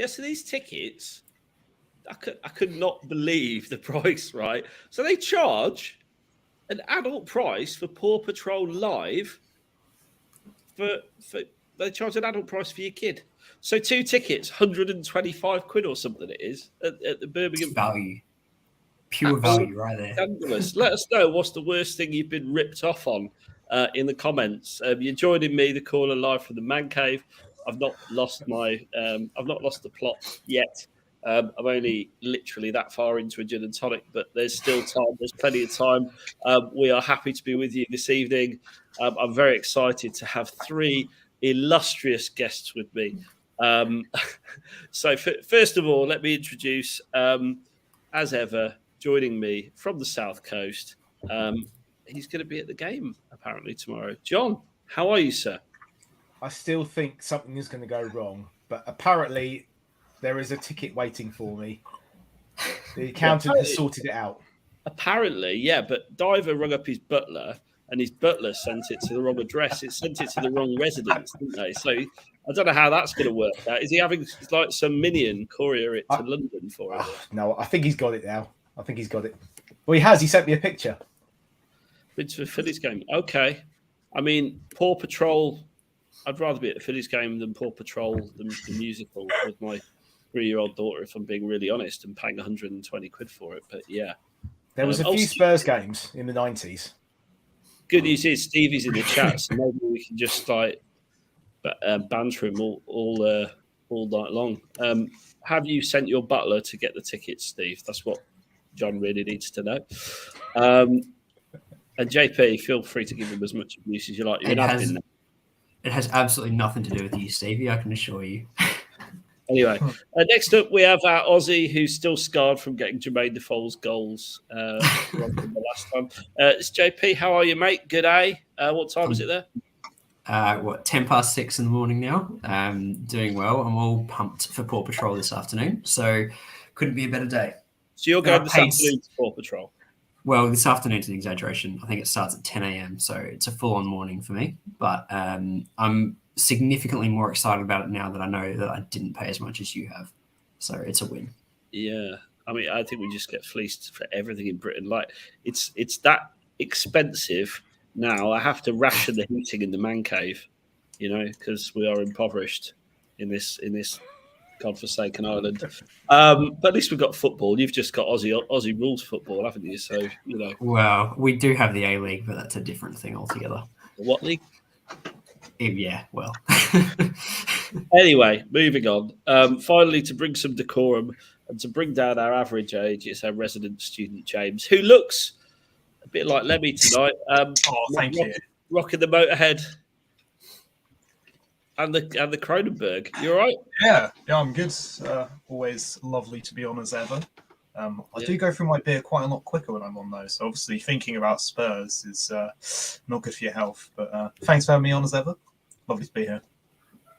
Yeah, so these tickets, I could not believe the price, right? So they charge an adult price for Paw Patrol Live. They charge an adult price for your kid. So 2 tickets, £125 or something it is at the Birmingham. Value. Pure value right there. Scandalous. Let us know what's the worst thing you've been ripped off on in the comments. You're joining me, the caller, live from the Man Cave. I've not lost the plot yet. I'm only literally that far into a gin and tonic, but there's still time. There's plenty of time. We are happy to be with you this evening. I'm very excited to have 3 illustrious guests with me. So first of all, let me introduce, as ever, joining me from the South Coast. He's going to be at the game, apparently, tomorrow. John, how are you, sir? I still think something is going to go wrong, but apparently there is a ticket waiting for me. The accountant has sorted it out. Apparently, yeah, but Diver rung up his butler, and his butler sent it to the wrong address. It sent it to the wrong residence, didn't they? So I don't know how that's going to work out. Is he having like some minion courier it to London for it? No, I think he's got it now. I think he's got it. Well, he has. He sent me a picture. It's for Phillies game. Okay. I mean, Paw Patrol, I'd rather be at the Phillies game than Paw Patrol, the musical, with my 3-year-old daughter, if I'm being really honest, and paying £120 for it. But yeah. There was a few Spurs games in the 90s. Good news is Stevie's in the chat, so maybe we can just like banter him all night long. Have you sent your butler to get the tickets, Steve? That's what John really needs to know. And JP, feel free to give him as much abuse as you like. It has absolutely nothing to do with you, Stevie, I can assure you. Anyway, next up we have our Aussie who's still scarred from getting Jermaine Defoe's goals from the last time. It's JP. How are you, mate? Good day. What time is it there? 6:10 in the morning now. Doing well. I'm all pumped for Paw Patrol this afternoon, so couldn't be a better day. So you're going this afternoon to Paw Patrol? Well, this afternoon's an exaggeration. I think it starts at 10 a.m, so it's a full-on morning for me. But I'm significantly more excited about it now that I know that I didn't pay as much as you have. So it's a win. Yeah. I mean, I think we just get fleeced for everything in Britain. Like, it's that expensive now. I have to ration the heating in the man cave, because we are impoverished in this godforsaken island. But at least we've got football. You've just got Aussie rules football, haven't you? So, Well, we do have the A-League, but that's a different thing altogether. What league? Yeah, well. Anyway, moving on. Finally, to bring some decorum and to bring down our average age, it's our resident student, James, who looks a bit like Lemmy tonight. Thank you. Rocking the Motorhead and the Cronenberg. You all right? Yeah, I'm good. Always lovely to be on as ever. I do go through my beer quite a lot quicker when I'm on though, so obviously thinking about Spurs is not good for your health. But thanks for having me on as ever. Lovely to be here.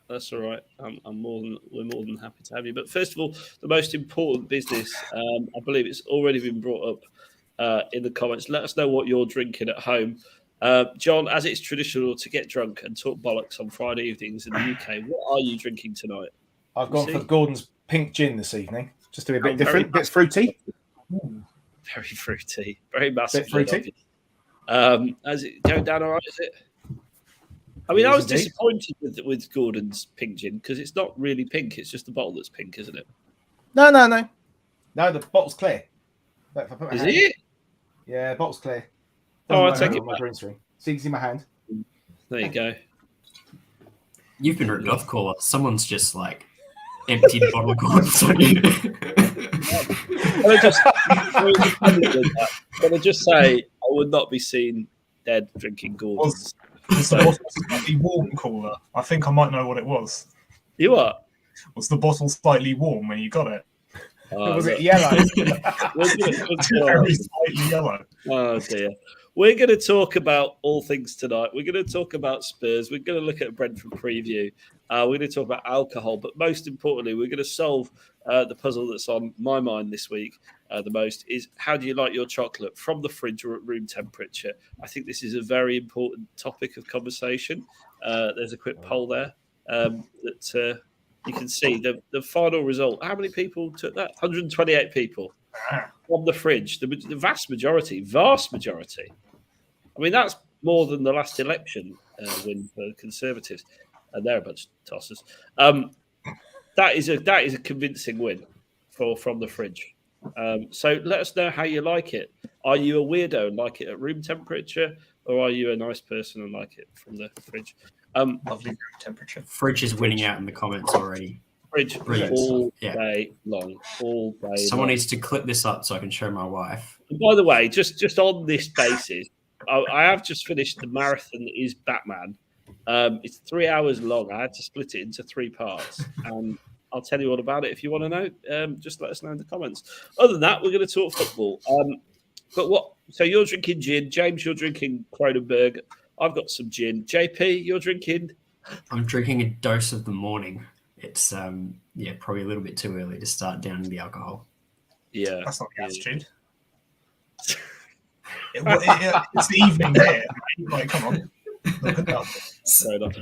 That's all right. We're more than happy to have you. But first of all, the most important business, I believe it's already been brought up in the comments. Let us know what you're drinking at home. John, as it's traditional to get drunk and talk bollocks on Friday evenings in the UK, what are you drinking tonight? I've gone for Gordon's pink gin this evening, just to be a bit different. A bit fruity. Very fruity. Very massive. Bit fruity. Has it going down all right, is it? I mean, I was disappointed with Gordon's pink gin because it's not really pink. It's just the bottle that's pink, isn't it? No. No, the bottle's clear. Is it? Yeah, the bottle's clear. I'll take it my green screen. See, in my hand. There you go. You've been ripped off, caller. Someone's just like emptied a bottle of Gordon's on you. Can I just say, I would not be seen dead drinking Gordon's. Was the bottle slightly warm, caller? I think I might know what it was. You what? Was the bottle slightly warm when you got it? Was it yellow? Very slightly yellow. Oh dear. We're going to talk about all things tonight. We're going to talk about Spurs. We're going to look at a Brentford preview. We're going to talk about alcohol. But most importantly, we're going to solve the puzzle that's on my mind this week the most is how do you like your chocolate from the fridge or at room temperature? I think this is a very important topic of conversation. There's a quick poll there that you can see the final result. How many people took that? 128 people from the fridge. The vast majority. I mean, that's more than the last election win for the Conservatives, and they're a bunch of tossers. That is a convincing win from the fridge. So let us know how you like it. Are you a weirdo and like it at room temperature, or are you a nice person and like it from the fridge? Lovely room temperature. Fridge is winning out in the comments already. Fridge all day long. All day. Someone needs to clip this up so I can show my wife. And by the way, just on this basis, I have just finished the marathon that is Batman. It's 3 hours long. I had to split it into 3 parts. I'll tell you all about it if you want to know. Just let us know in the comments. Other than that, we're going to talk football. But what? So you're drinking gin. James, you're drinking Kronenberg. I've got some gin. JP, you're drinking? I'm drinking a dose of the morning. It's probably a little bit too early to start downing the alcohol. Yeah. That's not the attitude. It's the evening there. Like, come on. Look at that. Fair enough.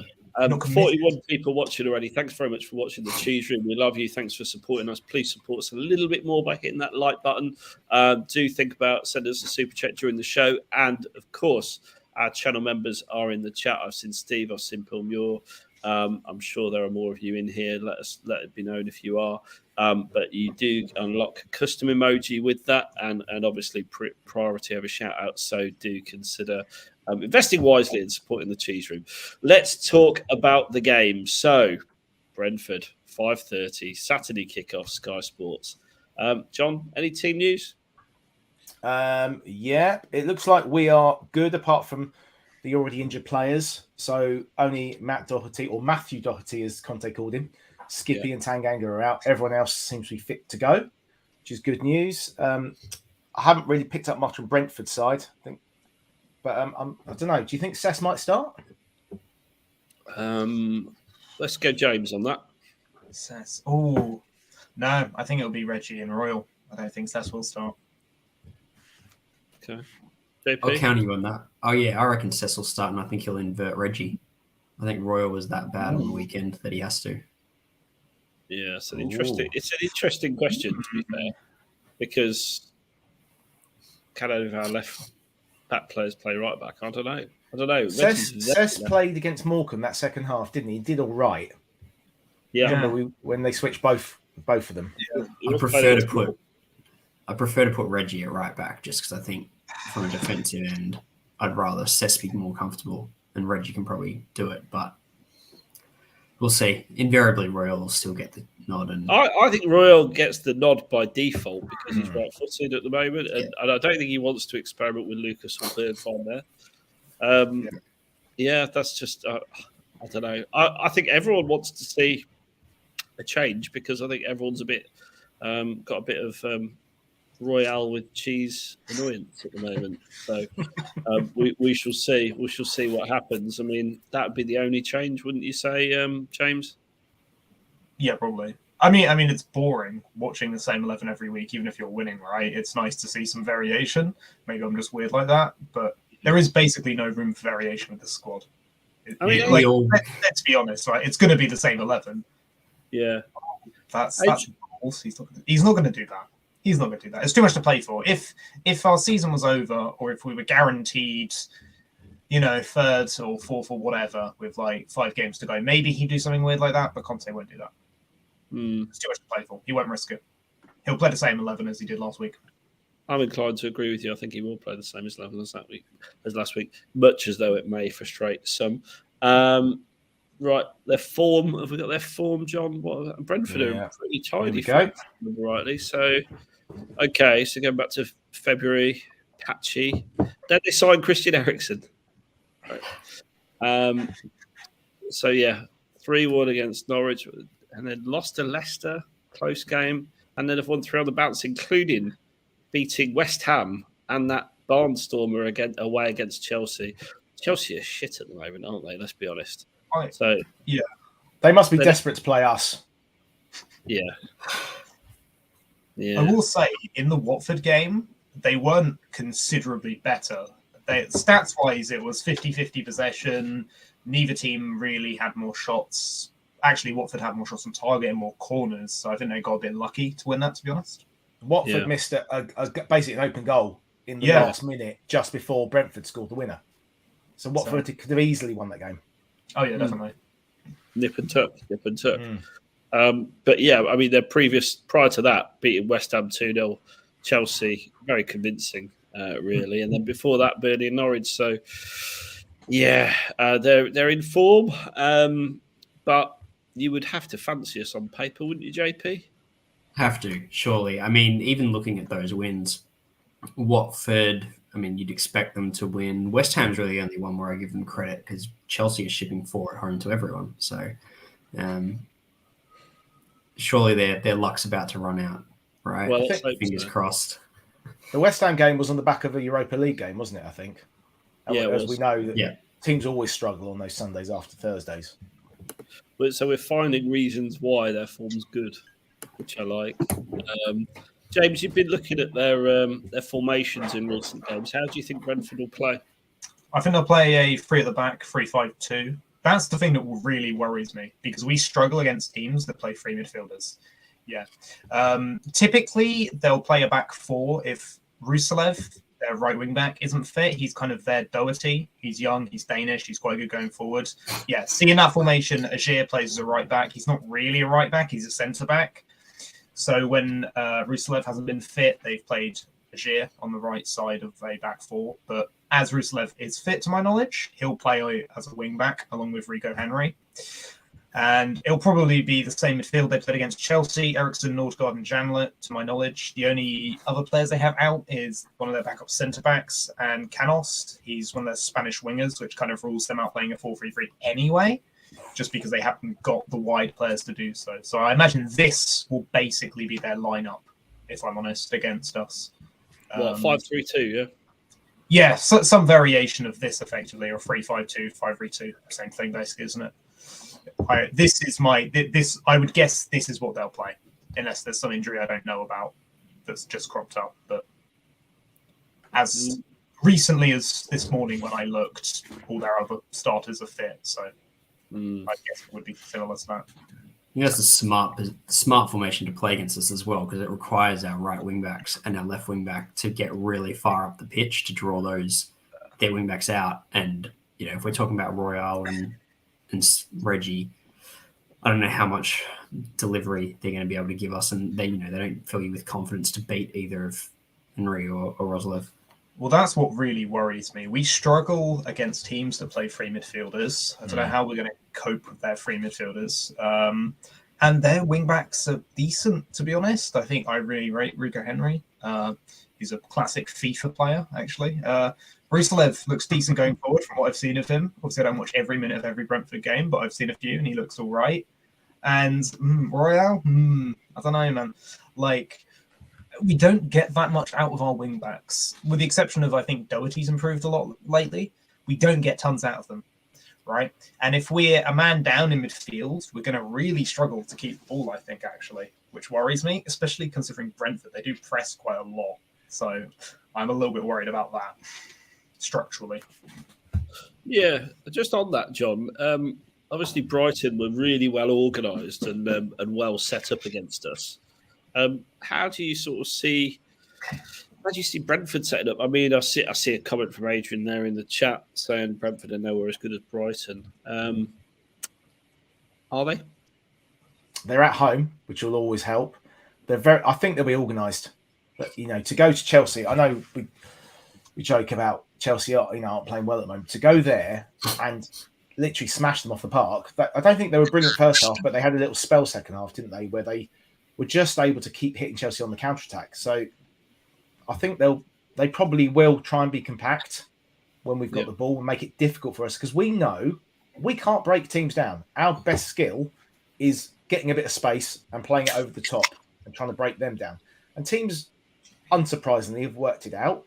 41 people watching already. Thanks very much for watching the Cheese Room. We love you. Thanks for supporting us. Please support us a little bit more by hitting that like button. Do think about sending us a super chat during the show. And, of course, our channel members are in the chat. I've seen Steve. I've seen Paul Muir. I'm sure there are more of you in here. Let it be known if you are. But you do unlock custom emoji with that, and obviously priority over shout out. So do consider investing wisely and supporting the Cheese Room. Let's talk about the game. So Brentford 5:30 Saturday kickoff, Sky Sports. John, any team news? Yeah, it looks like we are good apart from the already injured players. So only Matthew Doherty, as Conte called him, Skippy and Tanganga are out. Everyone else seems to be fit to go, which is good news. I haven't really picked up much on Brentford's side, I think. But I don't know. Do you think Sess might start? Let's go James on that. Sess. Oh, no. I think it'll be Reggie and Royal. I don't think Sess will start. Okay. JP? I'll counter you on that. Oh, yeah, I reckon Sess will start, and I think he'll invert Reggie. I think Royal was that bad on the weekend that he has to. Yeah, it's an interesting question, to be fair, because can any of our left back players play right back? I don't know. Sess played against Morecambe that second half, didn't he? He did all right. Yeah. When they switched both of them. Yeah. I prefer to put Reggie at right back just because I think from a defensive end, I'd rather Sess be more comfortable, and Reggie can probably do it, but we'll see. Invariably, Royal will still get the nod. And I think Royal gets the nod by default because he's right-footed at the moment, and I don't think he wants to experiment with Lucas or Bernfine there. Yeah, that's just I don't know. I think everyone wants to see a change because I think everyone's got a bit of Royale with cheese annoyance at the moment. So we shall see. We shall see what happens. I mean, that would be the only change, wouldn't you say, James? Yeah, probably. I mean, it's boring watching the same 11 every week, even if you're winning, right? It's nice to see some variation. Maybe I'm just weird like that, but there is basically no room for variation with the squad. Let's be honest, right? It's going to be the same 11. Yeah, that's false. He's not going to do that. He's not going to do that. It's too much to play for. If our season was over, or if we were guaranteed, third or fourth or whatever, with like 5 games to go, maybe he'd do something weird like that. But Conte won't do that. It's too much to play for. He won't risk it. He'll play the same 11 as he did last week. I'm inclined to agree with you. I think he will play the same 11 as last week, much as though it may frustrate some. Right, their form. Have we got their form, John? Brentford are pretty tidy, if I remember rightly. So, okay, so going back to February, patchy. Then they signed Christian Eriksen. Right. So, 3-1 against Norwich, and then lost to Leicester, close game, and then have won 3 on the bounce, including beating West Ham and that barnstormer away against Chelsea. Chelsea are shit at the moment, aren't they? Let's be honest. So they must be desperate to play us. Yeah. I will say, in the Watford game, they weren't considerably better. Stats-wise, it was 50-50 possession. Neither team really had more shots. actually Watford had more shots on target and more corners, so I think they got a bit lucky to win that, to be honest. Watford missed basically an open goal in the last minute just before Brentford scored the winner. So Watford could have easily won that game. Oh yeah, definitely. Nip and tuck. But yeah, I mean, prior to that, beating West Ham 2-0, Chelsea, very convincing, really. And then before that, Burnley and Norwich. So, yeah, they're in form. But you would have to fancy us on paper, wouldn't you, JP? Have to, surely. I mean, even looking at those wins, Watford, I mean, you'd expect them to win. West Ham's really the only one where I give them credit because Chelsea is shipping 4 at home to everyone. So, surely their luck's about to run out, right? Well, fingers crossed. The West Ham game was on the back of a Europa League game, wasn't it? I think. Yeah, as we know, that teams always struggle on those Sundays after Thursdays. So we're finding reasons why their form's good, which I like. James, you've been looking at their formations in recent games. How do you think Brentford will play? I think they'll play a 3 at the back, 3-5-2. That's the thing that really worries me because we struggle against teams that play 3 midfielders. Yeah. Typically, they'll play a back 4 if Ruselev, their right wing back, isn't fit. He's kind of their Doherty. He's young, he's Danish, he's quite good going forward. Yeah, seeing that formation, Ajer plays as a right back. He's not really a right back, he's a centre back. So when Ruselev hasn't been fit, they've played Ajer on the right side of a back 4. But as Ruselev is fit, to my knowledge, he'll play as a wing back along with Rico Henry. And it'll probably be the same midfield they played against Chelsea, Eriksen, Nordgaard and Janlet, to my knowledge. The only other players they have out is one of their backup centre-backs and Canos. He's one of their Spanish wingers, which kind of rules them out playing a 4-3-3 anyway, just because they haven't got the wide players to do so. So I imagine this will basically be their lineup, if I'm honest, against us. 5-3-2, yeah? Yeah, so, some variation of this, effectively, or 3-5-2, 5-3-2, same thing, basically, isn't it? I would guess this is what they'll play, unless there's some injury I don't know about that's just cropped up. But as recently as this morning when I looked, all their other starters are fit, so I guess it would be similar to that. I think that's the smart formation to play against us as well, because it requires our right wing backs and our left wing back to get really far up the pitch to draw their wing backs out. And if we're talking about Royale and Reggie, I don't know how much delivery they're going to be able to give us, and they don't fill you with confidence to beat either of Henry or Roslev. Well, that's what really worries me. We struggle against teams that play 3 midfielders. I don't know how we're going to cope with their 3 midfielders. And their wing-backs are decent, to be honest. I think I really rate Rico Henry. He's a classic FIFA player, actually. Ruselev looks decent going forward from what I've seen of him. Obviously, I don't watch every minute of every Brentford game, but I've seen a few, and he looks all right. And Royale, I don't know, man. We don't get that much out of our wing backs, with the exception of, I think, Doherty's improved a lot lately. We don't get tons out of them, right? And if we're a man down in midfield, we're going to really struggle to keep the ball, I think, actually, which worries me, especially considering Brentford. They do press quite a lot. So I'm a little bit worried about that structurally. Yeah, just on that, John, obviously Brighton were really well organised and well set up against us. How do you see Brentford setting up? I mean, I see a comment from Adrian there in the chat saying Brentford are nowhere as good as Brighton. Are they? They're at home, which will always help. I think they'll be organised. But to go to Chelsea, I know we joke about Chelsea, aren't playing well at the moment. To go there and literally smash them off the park. I don't think they were brilliant first half, but they had a little spell second half, didn't they? Where they were just able to keep hitting Chelsea on the counter-attack. So I think they probably will try and be compact when we've got the ball and make it difficult for us, because we know we can't break teams down. Our best skill is getting a bit of space and playing it over the top and trying to break them down. And teams, unsurprisingly, have worked it out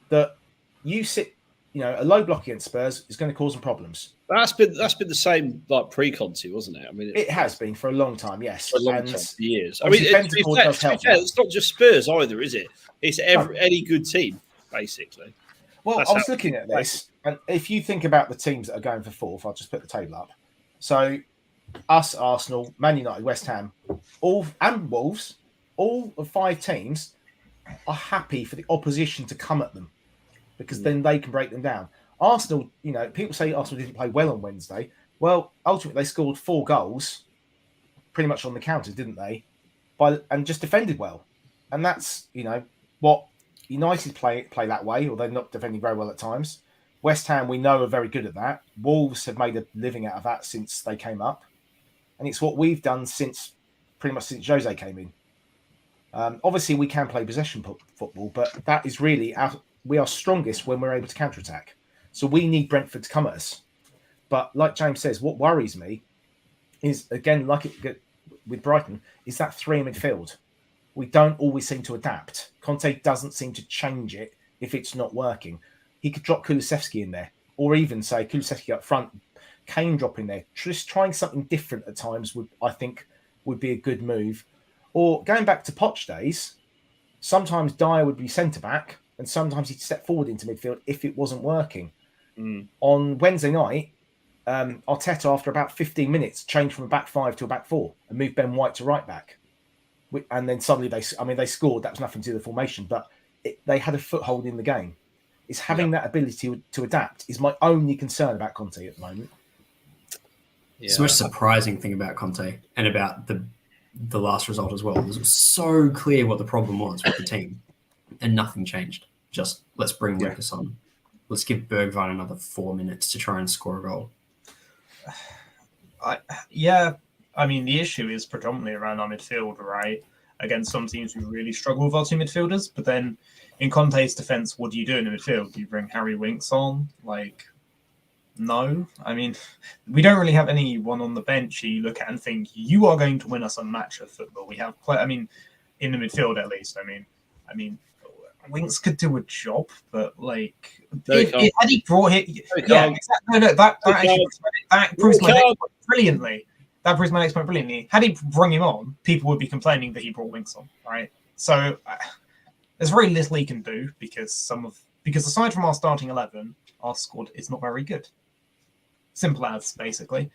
that a low block against Spurs is going to cause them problems. That's been the same pre-Conte, wasn't it? I mean, it has been for a long time, yes. For a long time, for years. I mean, it's not just Spurs either, is it? It's any good team, basically. Well, I was looking at this, and if you think about the teams that are going for 4th, I'll just put the table up. So us, Arsenal, Man United, West Ham, and Wolves, all of 5 teams are happy for the opposition to come at them because then they can break them down. Arsenal, people say Arsenal didn't play well on Wednesday. Well, ultimately, they scored 4 goals pretty much on the counter, didn't they? And just defended well. And that's, what United play that way, or they're not defending very well at times. West Ham, we know, are very good at that. Wolves have made a living out of that since they came up. And it's what we've done pretty much since Jose came in. Obviously, we can play possession football, but that is really we are strongest when we're able to counter-attack. So we need Brentford to come at us. But like James says, what worries me is, again, like with Brighton, is that 3 in midfield. We don't always seem to adapt. Conte doesn't seem to change it if it's not working. He could drop Kulusevski in there, or even say Kulusevski up front, Kane drop in there. Just trying something different at times I think would be a good move. Or going back to Poch days, sometimes Dyer would be centre-back, and sometimes he'd step forward into midfield if it wasn't working. On Wednesday night, Arteta, after about 15 minutes, changed from a back 5 to a back 4 and moved Ben White to right back. And then suddenly they scored. That was nothing to do with the formation, but they had a foothold in the game. It's having that ability to adapt is my only concern about Conte at the moment. Yeah. It's the most surprising thing about Conte and about the last result as well. It was so clear what the problem was with the team, and nothing changed. Just let's bring Lucas on. Let's give Bergwijn another 4 minutes to try and score a goal. I mean, the issue is predominantly around our midfield, right? Against some teams who really struggle with our 2 midfielders. But then in Conte's defence, what do you do in the midfield? Do you bring Harry Winks on? No. I mean, we don't really have anyone on the bench you look at and think, you are going to win us a match of football. We have in the midfield at least. I mean, Winks could do a job, but had he brought it, that proves my next point brilliantly. That proves my next point brilliantly. Had he brought him on, people would be complaining that he brought Winks on, right? So there's very little he can do because aside from our starting 11, our squad is not very good. Simple as, basically.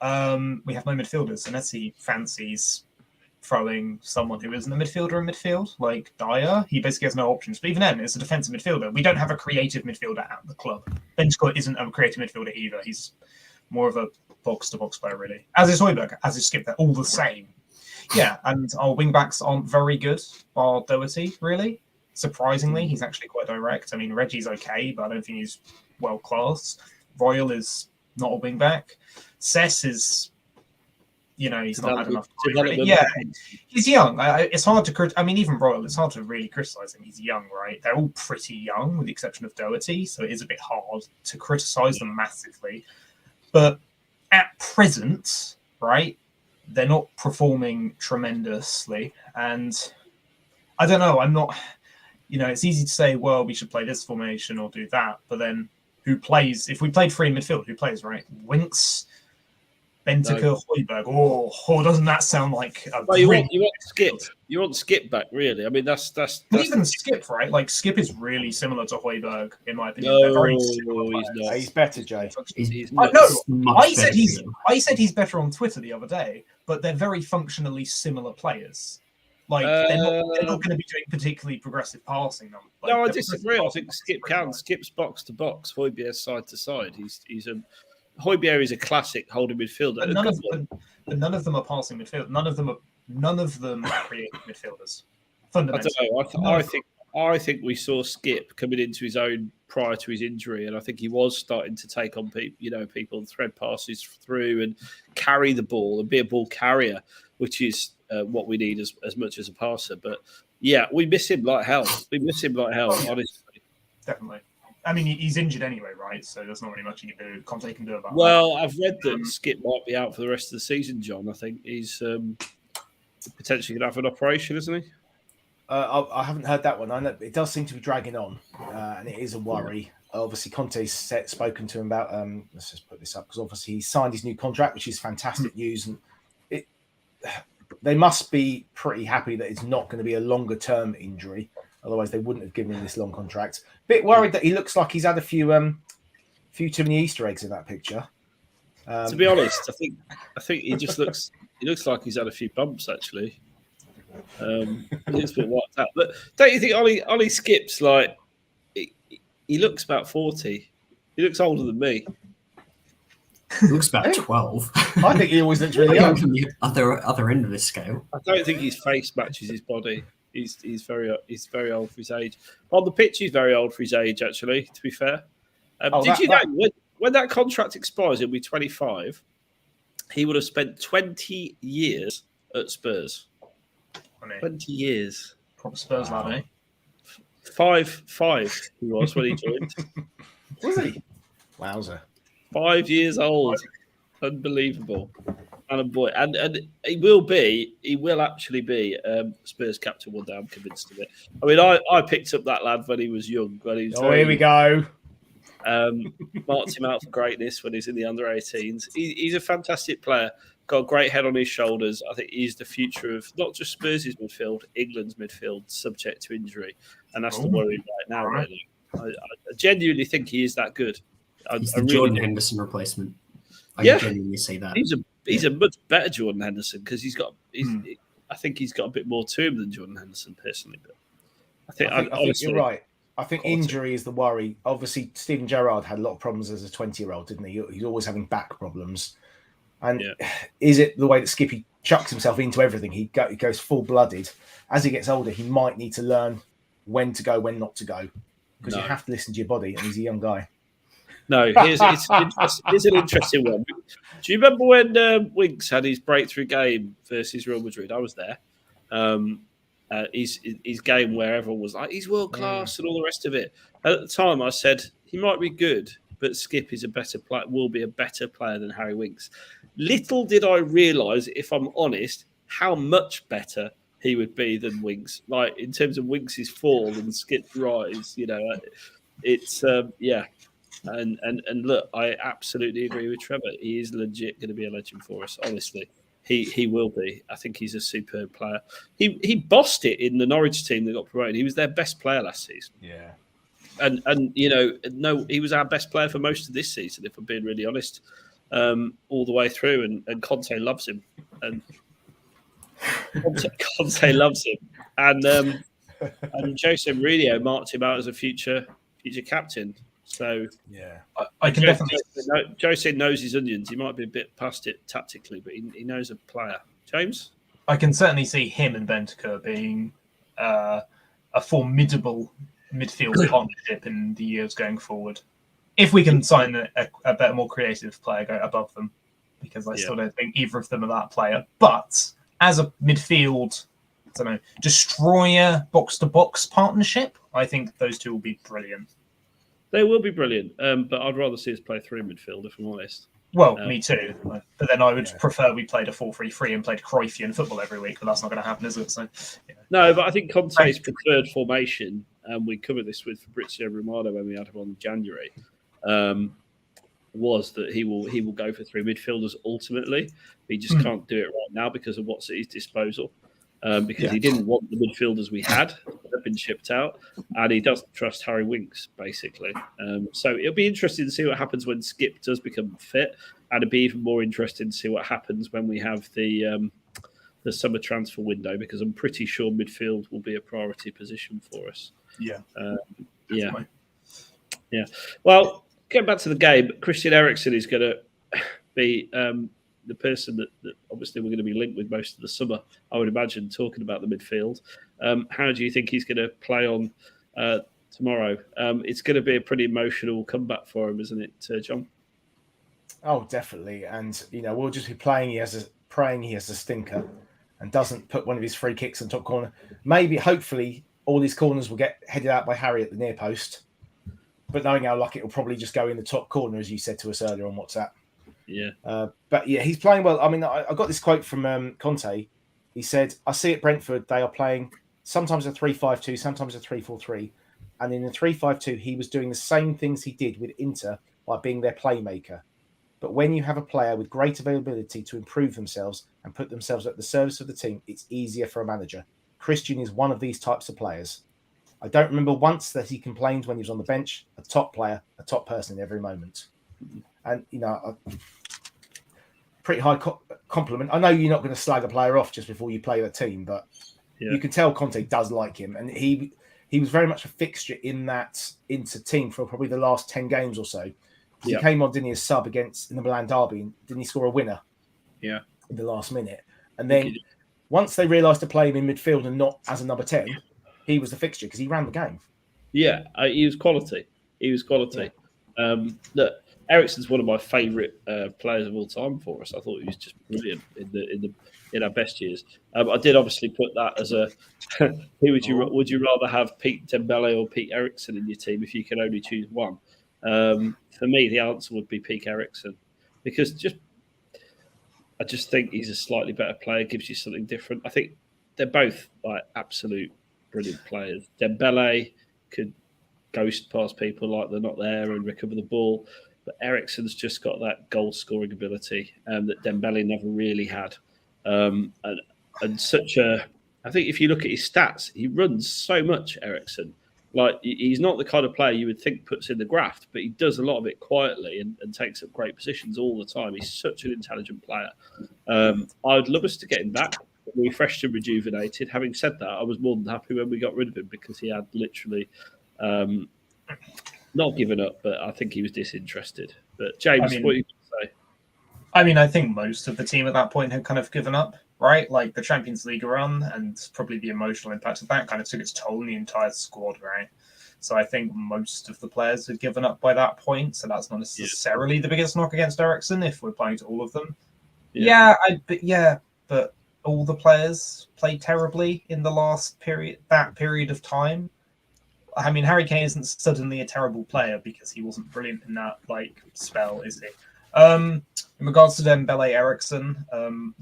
We have no midfielders unless he fancies throwing someone who isn't a midfielder in midfield, like Dyer. He basically has no options. But even then, it's a defensive midfielder. We don't have a creative midfielder at the club. Ben Scott isn't a creative midfielder either. He's more of a box-to-box player, really. As is Højbjerg, as is Skipp. They're all the same. Yeah, and our wing-backs aren't very good, bar Doherty, really. Surprisingly, he's actually quite direct. I mean, Reggie's okay, but I don't think he's world-class. Royal is not a wing-back. Cess is... he's not had enough time, really. Yeah, he's young. It's hard to even Royal, it's hard to really criticise him. He's young, right? They're all pretty young, with the exception of Doherty, so it is a bit hard to criticise them massively. But at present, right, they're not performing tremendously. And I don't know, I'm not... it's easy to say, well, we should play this formation or do that, but then who plays? If we played 3 in midfield, who plays, right? Winks... Bentancur, Højbjerg. Doesn't that sound like a you want Skipp? You want Skipp back, really? I mean, that's even Skipp, right? Skipp is really similar to Højbjerg, in my opinion. No, they're very similar he's not. He's better, Jay. I said he's better on Twitter the other day, but they're very functionally similar players. They're not going to be doing particularly progressive passing. No, I disagree. I think Skipp can. Skipp's box to box, Højbjerg's side to side. Højbjerg is a classic holding midfielder. But none of them are passing midfield. None of them are creative midfielders. Fundamentally, I think we saw Skipp coming into his own prior to his injury, and I think he was starting to take on people and thread passes through and carry the ball and be a ball carrier, which is what we need as much as a passer. But yeah, we miss him like hell. Honestly. Definitely. I mean, he's injured anyway, right? So there's not really much Conte can do about that. Well, I've read that Skipp might be out for the rest of the season, John. I think he's potentially going to have an operation, isn't he? I haven't heard that one. I know it does seem to be dragging on, and it is a worry. Obviously, Conte's spoken to him about. Let's just put this up because obviously he signed his new contract, which is fantastic news, and they must be pretty happy that it's not going to be a longer term injury. Otherwise, they wouldn't have given him this long contract. Bit worried that he looks like he's had a few too many Easter eggs in that picture. To be honest, I think he just looks like he's had a few bumps actually. He looks a bit wiped out. But don't you think Ollie Skipp's like he looks about 40? He looks older than me. He looks about 12. I think he always looks really young. From the other end of the scale. I don't think his face matches his body. He's very old for his age. On the pitch, he's very old for his age. Actually, to be fair, you know when that contract expires, he'll be 25. He would have spent 20 years at Spurs. 20 years. Proper Spurs lad, eh? 5 he was when he joined. Was he? Wowzer. 5 years old. Unbelievable. And a boy. And he will actually be Spurs captain one day. I'm convinced of it. I mean, I picked up that lad when he was young. When he was here we go. Marked him out for greatness when he's in the under-18s. He's a fantastic player. Got a great head on his shoulders. I think he's the future of not just Spurs' midfield, England's midfield, subject to injury. And that's the worry right now, really. I genuinely think he is that good. He's the Jordan Henderson replacement. I genuinely see that. He's a much better Jordan Henderson because I think he's got a bit more to him than Jordan Henderson, personally. But I think you're right. I think injury is the worry. Obviously, Steven Gerrard had a lot of problems as a 20-year-old, didn't he? He's always having back problems. And is it the way that Skippy chucks himself into everything? He goes full-blooded. As he gets older, he might need to learn when to go, when not to go. Because you have to listen to your body, and he's a young guy. No, here's an interesting one. Do you remember when Winks had his breakthrough game versus Real Madrid? I was there. His game where everyone was like, he's world class and all the rest of it. At the time, I said he might be good, but Skipp is will be a better player than Harry Winks. Little did I realise, if I'm honest, how much better he would be than Winks. Like in terms of Winks' fall and Skipp's rise, it's And look, I absolutely agree with Trevor. He is legit going to be a legend for us, honestly. He will be. I think he's a superb player. He bossed it in the Norwich team that got promoted. He was their best player last season. Yeah. And he was our best player for most of this season, if I'm being really honest, all the way through. And Conte loves him. And Conte loves him. And Jose Mourinho marked him out as a future captain. So yeah, I can definitely. Jose knows his onions. He might be a bit past it tactically, but he knows a player. James, I can certainly see him and Bentancur being a formidable midfield partnership in the years going forward. If we can sign a better, more creative player go above them, because I still don't think either of them are that player. But as a midfield, destroyer box to box partnership, I think those two will be brilliant. They will be brilliant, but I'd rather see us play three midfield, if I'm honest. Well, me too. But then I would prefer we played a 4-3-3 and played Cruyffian football every week, but that's not going to happen, is it? So, No, but I think Conte's preferred formation, and we covered this with Fabrizio Romano when we had him on in January, was that he will go for three midfielders ultimately. He just can't do it right now because of what's at his disposal. Because he didn't want the midfielders we had that have been shipped out, and he doesn't trust Harry Winks, basically. So it'll be interesting to see what happens when Skipp does become fit, and it'll be even more interesting to see what happens when we have the summer transfer window, because I'm pretty sure midfield will be a priority position for us. Yeah. Well, getting back to the game, Christian Eriksen is going to be the person that obviously we're going to be linked with most of the summer, I would imagine, talking about the midfield. How do you think he's going to play on tomorrow? It's going to be a pretty emotional comeback for him, isn't it, John? Oh, definitely. And, we'll just be praying he has a stinker and doesn't put one of his free kicks in top corner. Maybe, hopefully, all these corners will get headed out by Harry at the near post. But knowing our luck, it will probably just go in the top corner, as you said to us earlier on WhatsApp. Yeah. But he's playing well. I mean, I got this quote from Conte. He said, I see at Brentford, they are playing sometimes a 3-5-2, sometimes a 3-4-3. And in the 3-5-2, he was doing the same things he did with Inter by being their playmaker. But when you have a player with great availability to improve themselves and put themselves at the service of the team, it's easier for a manager. Christian is one of these types of players. I don't remember once that he complained when he was on the bench. A top player, a top person in every moment. And, pretty high compliment. I know you're not going to slag a player off just before you play the team, but you can tell Conte does like him, and he was very much a fixture in that Inter team for probably the last 10 games or so. He came on, didn't he, as sub in the Milan derby, and didn't he score a winner? Yeah, in the last minute, and then once they realised to play him in midfield and not as a number 10, he was the fixture because he ran the game. Yeah, he was quality. Look, Eriksen's one of my favourite players of all time for us. I thought he was just brilliant in our best years. I did obviously put that as a who would you rather have, Pete Dembele or Pete Eriksen in your team if you can only choose one? For me, the answer would be Pete Eriksen, because I just think he's a slightly better player, gives you something different. I think they're both like absolute brilliant players. Dembele could ghost past people like they're not there and recover the ball, but Eriksen's just got that goal scoring ability that Dembele never really had. And such a, I think if you look at his stats, he runs so much, Eriksen. Like, he's not the kind of player you would think puts in the graft, but he does a lot of it quietly and takes up great positions all the time. He's such an intelligent player. I'd love us to get him back, refreshed and rejuvenated. Having said that, I was more than happy when we got rid of him because he had literally not given up, but I think he was disinterested. But James, what are you going to say? I mean, I think most of the team at that point had kind of given up, right? Like the Champions League run and probably the emotional impact of that kind of took its toll on the entire squad, right? So I think most of the players had given up by that point. So that's not necessarily the biggest knock against Eriksen if we're playing to all of them. But all the players played terribly in the last period of time. I mean, Harry Kane isn't suddenly a terrible player because he wasn't brilliant in that spell, is he? In regards to Dembele Eriksen,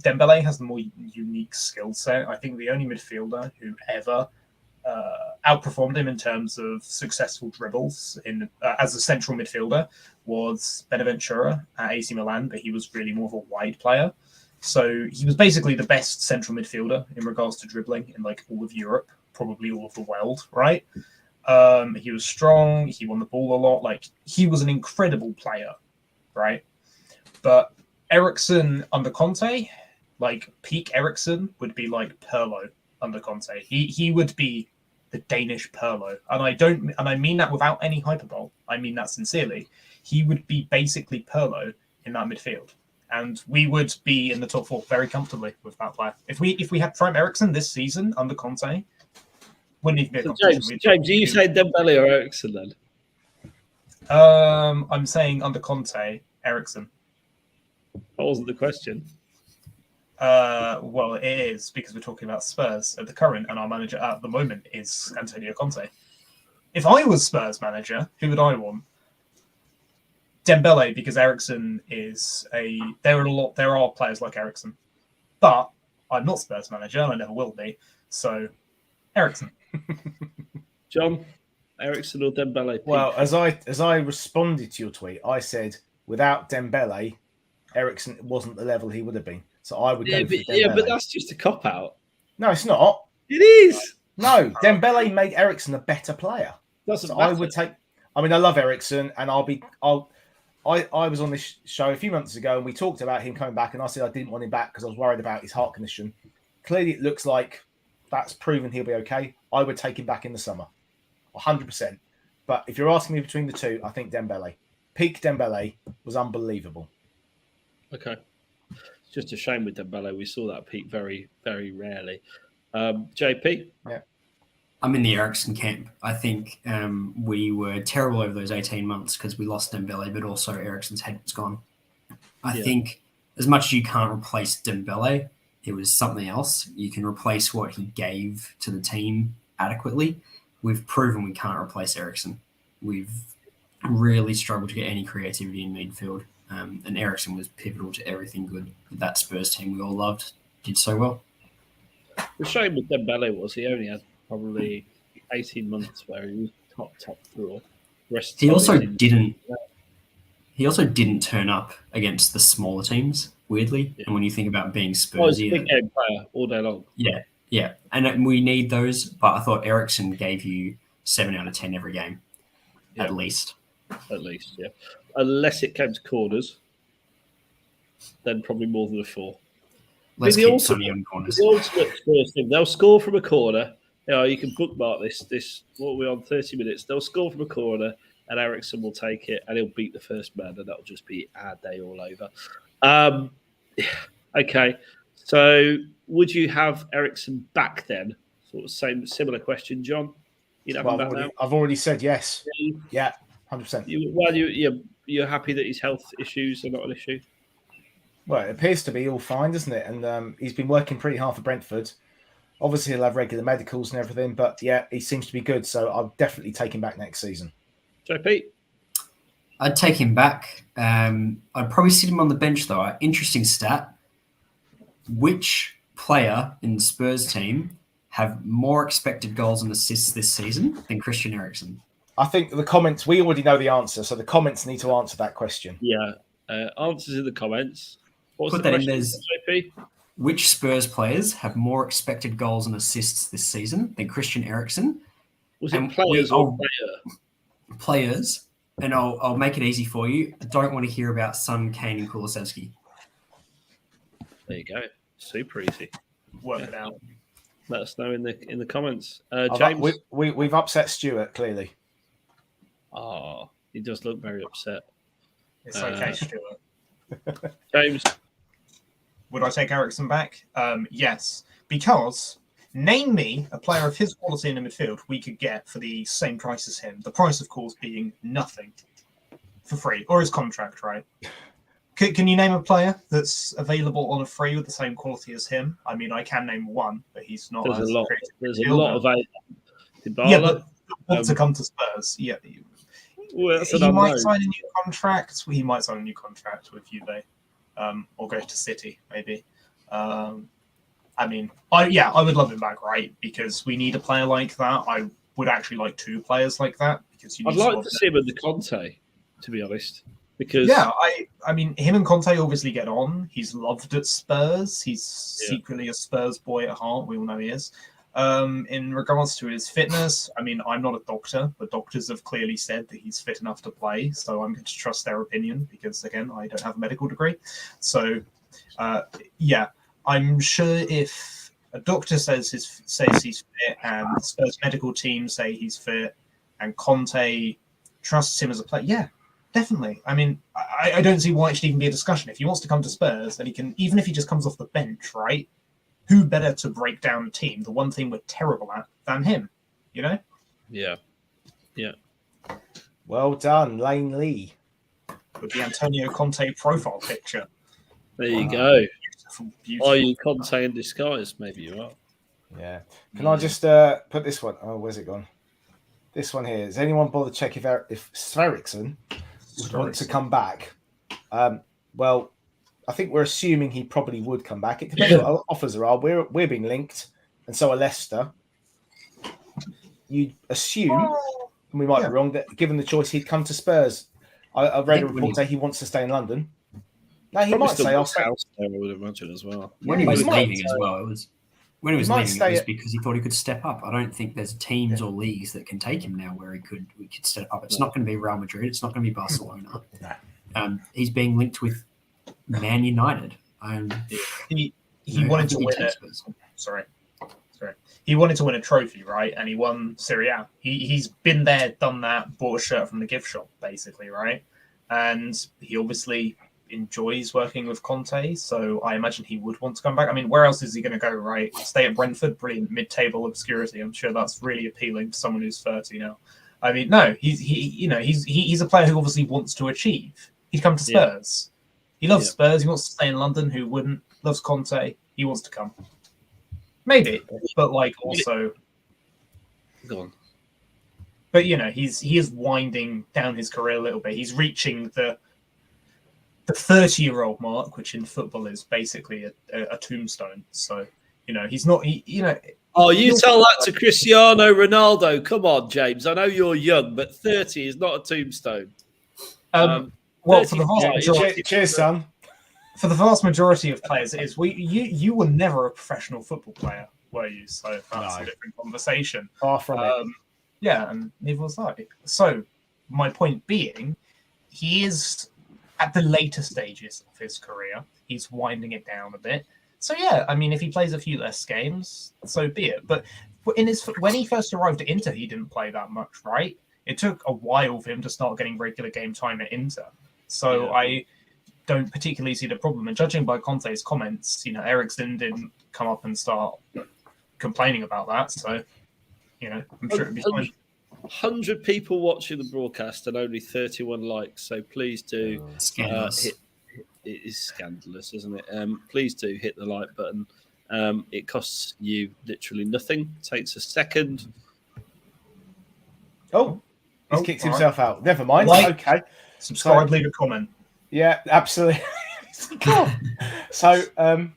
Dembele has the more unique skill set. I think the only midfielder who ever outperformed him in terms of successful dribbles as a central midfielder was Bonaventura at AC Milan, but he was really more of a wide player. So he was basically the best central midfielder in regards to dribbling in all of Europe, probably all of the world, right? He was strong. He won the ball a lot. He was an incredible player, right? But Eriksen under Conte, peak Eriksen would be like Pirlo under Conte. He would be the Danish Pirlo, and I mean that without any hyperbole. I mean that sincerely. He would be basically Pirlo in that midfield, and we would be in the top four very comfortably with that player. If we had prime Eriksen this season under Conte, wouldn't even be a competition. James, do you say Dembele or Eriksen then? I'm saying under Conte, Eriksen. That wasn't the question. Well, it is because we're talking about Spurs at the current, and our manager at the moment is Antonio Conte. If I was Spurs manager, who would I want? Dembele, because Eriksen is there are players like Eriksen, but I'm not Spurs manager, and I never will be. So, Eriksen. John, Eriksen or Dembele? Well, as I responded to your tweet, I said without Dembele, Eriksen wasn't the level he would have been. So I would go for Dembele. Yeah, but that's just a cop-out. No, it's not. It is. No, Dembele made Eriksen a better player. Doesn't so matter. I would take. I mean, I love Eriksen, and I was on this show a few months ago, and we talked about him coming back, and I said I didn't want him back because I was worried about his heart condition. Clearly, it looks like that's proven he'll be okay. I would take him back in the summer, 100%. But if you're asking me between the two, I think Dembele. Peak Dembele was unbelievable. Okay. It's just a shame with Dembele. We saw that peak very, very rarely. JP? Yeah. I'm in the Eriksen camp. I think we were terrible over those 18 months because we lost Dembele, but also Eriksen's head was gone. I think as much as you can't replace Dembele, it was something else. You can replace what he gave to the team adequately. We've proven we can't replace Eriksen. We've really struggled to get any creativity in midfield. And Eriksen was pivotal to everything good. That Spurs team we all loved did so well. The shame with Dembele was he only had probably 18 months where he was top draw. He also didn't turn up against the smaller teams, weirdly. Yeah. And when you think about being Spurs, he's a big game player all day long. Yeah. And we need those, but I thought Eriksen gave you 7 out of 10 every game, at least. At least, yeah. Unless it came to corners. then probably more than a 4. Let's the keep ultimate- Sonny on corners. The ultimate Spurs thing. They'll score from a corner. You can bookmark this. What are we on? 30 minutes. They'll score from a corner, and Eriksen will take it, and he'll beat the first man, and that'll just be our day all over. Okay. So, would you have Eriksen back then? Sort of similar question, John. You'd have him back now. I've already said yes. Yeah, 100%. You're happy that his health issues are not an issue. Well, it appears to be all fine, doesn't it? And he's been working pretty hard for Brentford. Obviously, he'll have regular medicals and everything, but yeah, he seems to be good. So I'll definitely take him back next season. JP? I'd take him back. I'd probably sit him on the bench, though. Interesting stat. Which player in the Spurs team have more expected goals and assists this season than Christian Eriksen? I think the comments, we already know the answer, so the comments need to answer that question. Yeah. Answers in the comments. What's Put the that in. question, There's JP? which Spurs players have more expected goals and assists this season than Christian Eriksen? Was it And players or player? Players, and I'll make it easy for you. I don't want to hear about Son, Kane, and Kulusevski. There you go. Super easy. Work it out. Let us know in the comments. James, James? we've upset Stuart, clearly. Oh, he does look very upset. It's okay, Stuart. James? Would I take Eriksen back? Yes, because name me a player of his quality in the midfield we could get for the same price as him. The price, of course, being nothing for free, or his contract, right? Can you name a player that's available on a free with the same quality as him? I mean, I can name one, but he's not. There's a lot. There's a midfielder. lot of Dybala. Yeah, but want to come to Spurs? Yeah, Well, that's he an might unknown. sign a new contract. He might sign a new contract with Juve, or go to City maybe. I mean, I would love him back, right? Because we need a player like that. I would actually like 2 players like that because you. I'd like to see him with the Conte, to be honest, because I mean, him and Conte obviously get on. He's loved at Spurs. He's secretly a Spurs boy at heart. We all know he is. In regards to his fitness, I mean, I'm not a doctor, but doctors have clearly said that he's fit enough to play. So I'm going to trust their opinion because, again, I don't have a medical degree. So, I'm sure if a doctor says he's fit and the Spurs medical team say he's fit and Conte trusts him as a player, yeah, definitely. I mean, I don't see why it should even be a discussion. If he wants to come to Spurs, then he can, even if he just comes off the bench, right? Who better to break down the team, the one thing we're terrible at, than him, you know? Yeah. Well done, Lane Lee. With the Antonio Conte profile picture. There you go. Beautiful. Are you Conte in disguise? Maybe you are. Yeah. Can I just put this one? Oh, where's it gone? This one here. Does anyone bother check if Eriksen would want to come back? Well, I think we're assuming he probably would come back. It depends what offers there are. We're being linked, and so are Leicester. You'd assume, and we might be wrong, that given the choice, he'd come to Spurs. I read a report say he wants to stay in London. No, he might say, "I'll stay." I would imagine as well. When he was leaving as well, it was stay because he thought he could step up. I don't think there's teams or leagues that can take him now where we could step up. It's not going to be Real Madrid. It's not going to be Barcelona. No. He's being linked with Man United. He wanted to win it. Sorry. He wanted to win a trophy, right? And he won Serie A. He's been there, done that, bought a shirt from the gift shop, basically, right? And he obviously enjoys working with Conte, so I imagine he would want to come back. I mean, where else is he going to go, right? Stay at Brentford, brilliant mid-table obscurity. I'm sure that's really appealing to someone who's 30 now. I mean, no, he's a player who obviously wants to achieve. He'd come to Spurs. He loves Spurs. He wants to stay in London. Who wouldn't? Loves Conte. He wants to come. Maybe, but also, Go on. But he is winding down his career a little bit. He's reaching the 30-year-old mark, which in football is basically a tombstone. So he's not. Oh, you tell that to Cristiano Ronaldo. Come on, James. I know you're young, but 30 is not a tombstone. Well, for the vast majority, cheers, son. For the vast majority of players, it is you were never a professional football player, were you? So that's a different conversation. Far from it. Yeah, and neither was I. So my point being, he is at the later stages of his career, he's winding it down a bit. So yeah, I mean, if he plays a few less games, so be it. But when he first arrived at Inter, he didn't play that much, right? It took a while for him to start getting regular game time at Inter. So I don't particularly see the problem. And judging by Conte's comments, Eriksen didn't come up and start complaining about that. So, I'm sure it'd be fine. 100 people watching the broadcast and only 31 likes. So please do hit. It is scandalous, isn't it? Please do hit the like button. It costs you literally nothing. It takes a second. He's kicked himself out. Never mind. Okay. Subscribe, leave a comment. Yeah, absolutely. So, I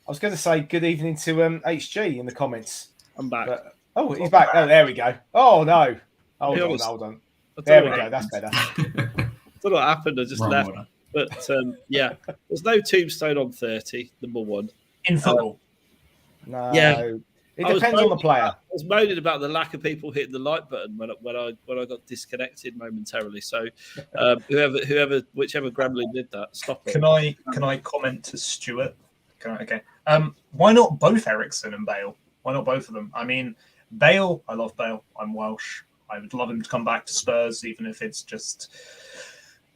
was going to say good evening to HG in the comments. I'm back. But, he's back. Oh, there we go. Oh, no. Hold on. There we go. That's better. I don't know what happened. I just left. But, there's no tombstone on 30, number one. In football. No. Yeah. It depends on the player. I was moaning about the lack of people hitting the like button when I got disconnected momentarily. So, whichever gremlin did that, stop it. Can I comment to Stuart? Okay. Why not both Eriksen and Bale? Why not both of them? I mean, Bale. I love Bale. I'm Welsh. I would love him to come back to Spurs, even if it's just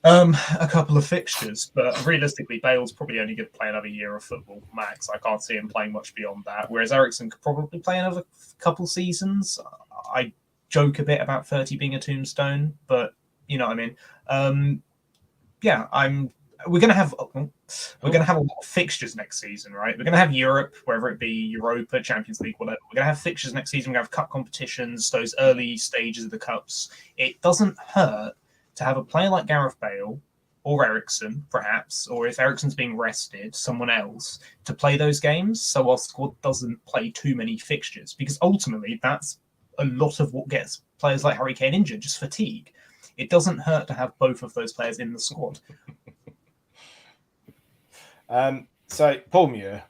a couple of fixtures. But realistically, Bale's probably only going to play another year of football max. I can't see him playing much beyond that. Whereas Eriksen could probably play another couple seasons. I joke a bit about 30 being a tombstone, but you know what I mean. We're going to have a lot of fixtures next season, right? We're going to have Europe, whether it be Europa, Champions League, whatever. We're going to have fixtures next season. We're going to have cup competitions, those early stages of the cups. It doesn't hurt to have a player like Gareth Bale or Eriksen, perhaps, or if Eriksen's being rested, someone else, to play those games so our squad doesn't play too many fixtures. Because ultimately, that's a lot of what gets players like Harry Kane injured, just fatigue. It doesn't hurt to have both of those players in the squad. So, Paul Muir,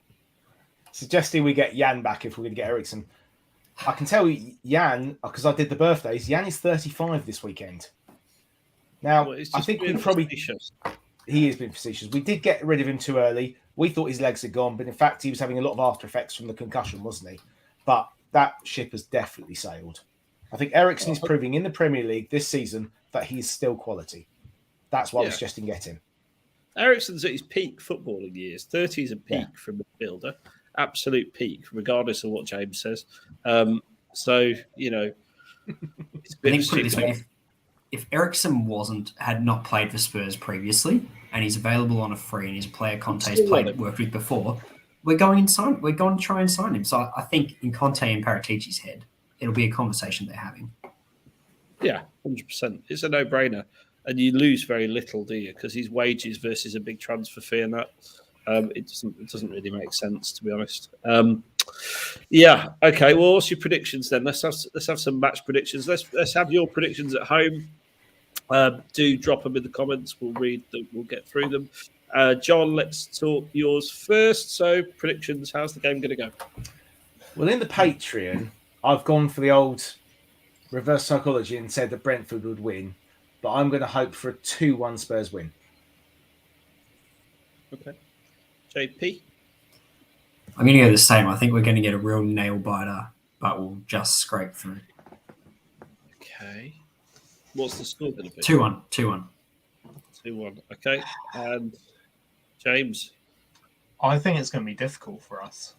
suggesting we get Jan back if we're going to get Eriksen. I can tell you, Jan, because I did the birthdays, Jan is 35 this weekend. Now, I think we probably... He has been facetious. We did get rid of him too early. We thought his legs had gone, but in fact, he was having a lot of after effects from the concussion, wasn't he? But that ship has definitely sailed. I think Eriksen is proving in the Premier League this season that he is still quality. That's why we're suggesting get him. Eriksen's at his peak footballing years. 30 is a peak from a midfielder. Absolute peak, regardless of what James says. It's a bit if Eriksen had not played for Spurs previously, and he's available on a free, and he's a player Conte's worked with before, we're going to try and sign him. So I think in Conte and Paratici's head, it'll be a conversation they're having. Yeah, 100%. It's a no-brainer. And you lose very little, do you? Because his wages versus a big transfer fee and that, it doesn't really make sense, to be honest. Okay. Well, what's your predictions then? Let's have some match predictions. Let's have your predictions at home. Do drop them in the comments. We'll read them. We'll get through them. John, let's talk yours first. So predictions. How's the game going to go? Well, in the Patreon, I've gone for the old reverse psychology and said that Brentford would win. But I'm going to hope for a 2-1 Spurs win. Okay. JP? I'm going to go the same. I think we're going to get a real nail-biter, but we'll just scrape through. Okay. What's the score going to be? 2-1. 2-1. Okay. And James? I think it's going to be difficult for us.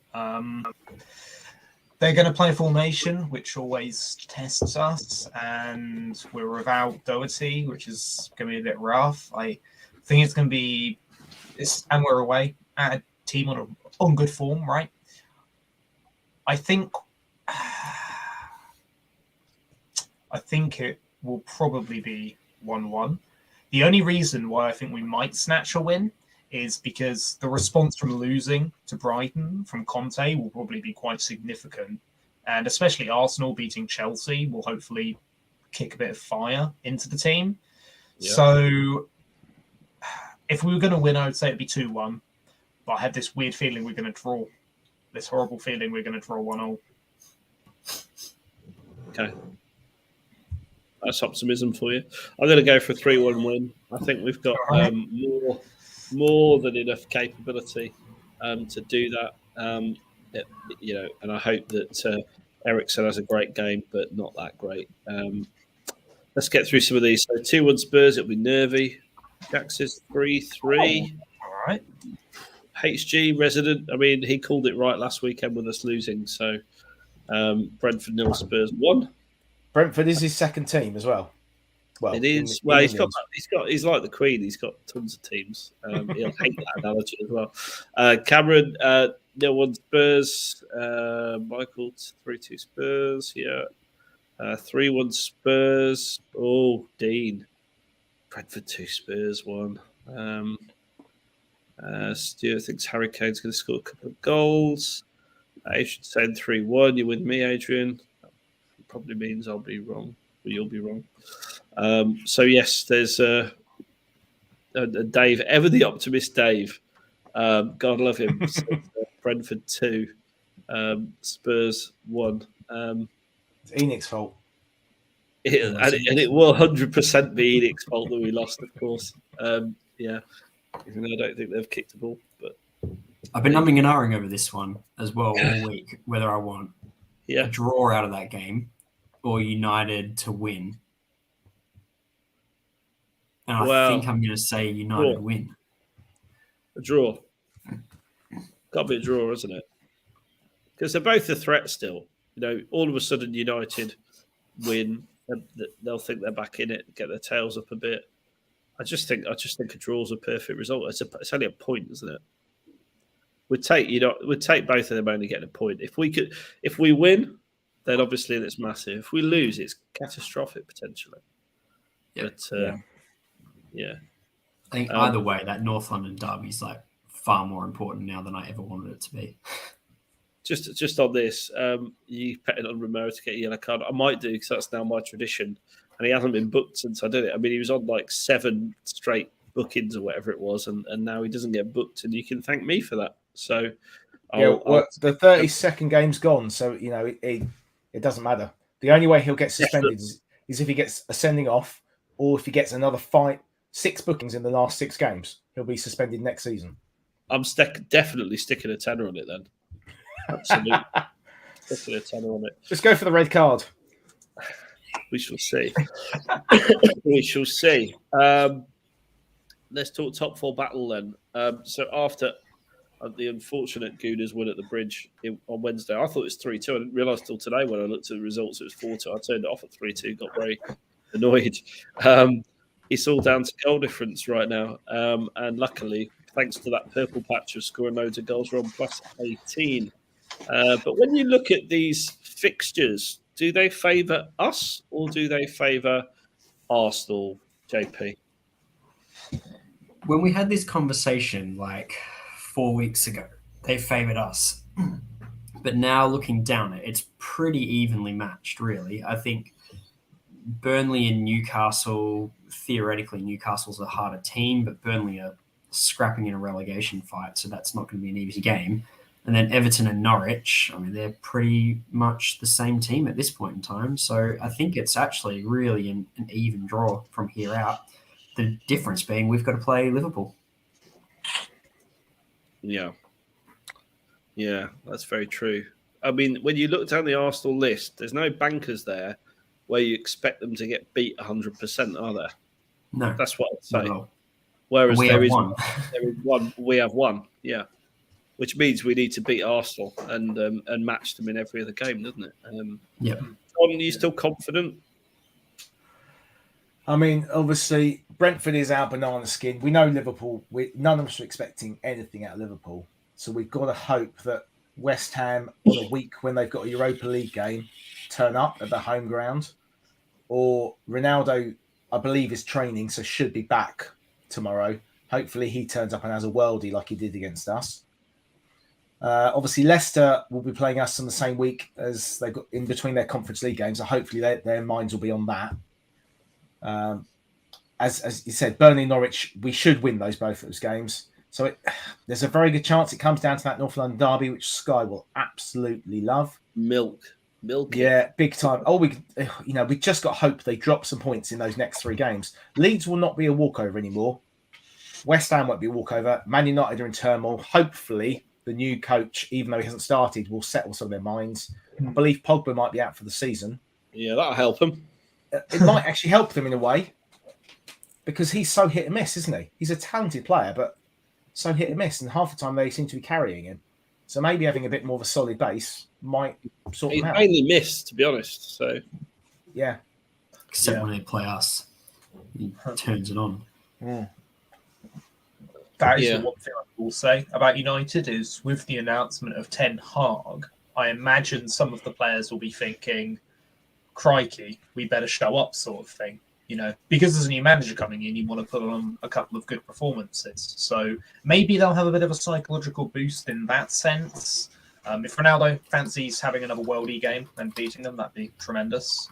They're going to play a formation, which always tests us, and we're without Doherty, which is going to be a bit rough. I think it's going to be, and we're away at a team on good form, right? I think it will probably be 1-1. The only reason why I think we might snatch a win is because the response from losing to Brighton from Conte will probably be quite significant. And especially Arsenal beating Chelsea will hopefully kick a bit of fire into the team. Yeah. So if we were going to win, I would say it'd be 2-1. But I have this weird feeling we're going to draw. This horrible feeling we're going to draw 1-0. Okay. That's optimism for you. I'm going to go for a 3-1 win. I think we've got more than enough capability to do that. And I hope that Eriksen has a great game, but not that great. Let's get through some of these. So 2-1 Spurs, it'll be nervy. Jack says 3-3. All right. HG resident. I mean, he called it right last weekend with us losing. So Brentford 0, Spurs 1. Brentford is his second team as well. Well, it is. He's like the Queen. He's got tons of teams. He'll hate that analogy as well. Cameron 0-1 Spurs. Michael 3-2 Spurs. Yeah. 3-1 Spurs. Oh, Dean. Brentford 2 Spurs 1. Stuart thinks Harry Kane's going to score a couple of goals. Adrian saying 3-1. You're with me, Adrian. That probably means I'll be wrong, or you'll be wrong. So yes, there's Dave, ever the optimist Dave. God love him. Brentford 2, Spurs 1. It's Enix's fault. It will 100% be Enix's fault that we lost, of course. Yeah, even though I don't think they've kicked the ball. But I've been umming and ahhing over this one as well all week, whether I want a draw out of that game or United to win. And I think I'm going to say United win. A draw. Got to be a draw, isn't it? Because they're both a threat still. All of a sudden United win, they'll think they're back in it, get their tails up a bit. I just think a draw's a perfect result. It's only a point, isn't it? We'd take both of them only getting a point. If we win, then obviously it's massive. If we lose, it's catastrophic potentially. Yeah. But yeah. I think either way, that North London derby is like far more important now than I ever wanted it to be. Just on this, you betting on Romero to get a yellow card. I might do because that's now my tradition, and he hasn't been booked since I did it. I mean, he was on like 7 straight bookings or whatever it was, and now he doesn't get booked, and you can thank me for that. So, the 32nd game's gone, so it doesn't matter. The only way he'll get suspended is if he gets a sending off, or if he gets another 6 bookings in the last 6 games. He'll be suspended next season. I'm definitely sticking a tenner on it then. Absolutely. Sticking a tenner on it. Just go for the red card. We shall see. We shall see. Let's talk top 4 battle then. So after the unfortunate Gooners win at the Bridge on Wednesday, I thought it was 3-2. I didn't realise till today when I looked at the results it was 4-2. I turned it off at 3-2, got very annoyed. It's all down to goal difference right now. And luckily, thanks to that purple patch of scoring loads of goals, we're on plus 18. But when you look at these fixtures, do they favour us or do they favour Arsenal, JP? When we had this conversation like 4 weeks ago, they favoured us. But now looking down it, it's pretty evenly matched, really. I think Burnley and Newcastle, theoretically, Newcastle's a harder team, but Burnley are scrapping in a relegation fight, so that's not going to be an easy game. And then Everton and Norwich, I mean, they're pretty much the same team at this point in time. So I think it's actually really an even draw from here out. The difference being we've got to play Liverpool. Yeah, that's very true. I mean, when you look down the Arsenal list, there's no bankers there where you expect them to get beat 100%, are there? No. That's what I'd say. No. Whereas there is one. We have one, yeah. Which means we need to beat Arsenal and match them in every other game, doesn't it? Yeah. John, are you still confident? I mean, obviously, Brentford is our banana skin. We know Liverpool. None of us are expecting anything out of Liverpool. So we've got to hope that West Ham, on a week when they've got a Europa League game, turn up at the home ground. Or Ronaldo, I believe, is training, so should be back tomorrow. Hopefully he turns up and has a worldie like he did against us. Obviously, Leicester will be playing us on the same week as they've got in between their Conference League games. So hopefully their minds will be on that. As you said, Burnley and Norwich, we should win both those games. So there's a very good chance it comes down to that North London derby, which Sky will absolutely love. Milk. Milk. Yeah, big time. We just got hope they drop some points in those next 3 games. Leeds will not be a walkover anymore. West Ham won't be a walkover. Man United are in turmoil. Hopefully, the new coach, even though he hasn't started, will settle some of their minds. I believe Pogba might be out for the season. Yeah, that'll help him. It might actually help them in a way because he's so hit and miss, isn't he? He's a talented player, but so hit and miss, and half the time they seem to be carrying him. So maybe having a bit more of a solid base might sort He's them out. mainly missed, to be honest. So yeah, Except when they play us, he turns it on. That is the one thing I will say about United is with the announcement of Ten Hag, I imagine some of the players will be thinking, crikey, we better show up sort of thing. Because there's a new manager coming in, you want to put on a couple of good performances. So maybe they'll have a bit of a psychological boost in that sense. If Ronaldo fancies having another worldie game and beating them, that'd be tremendous.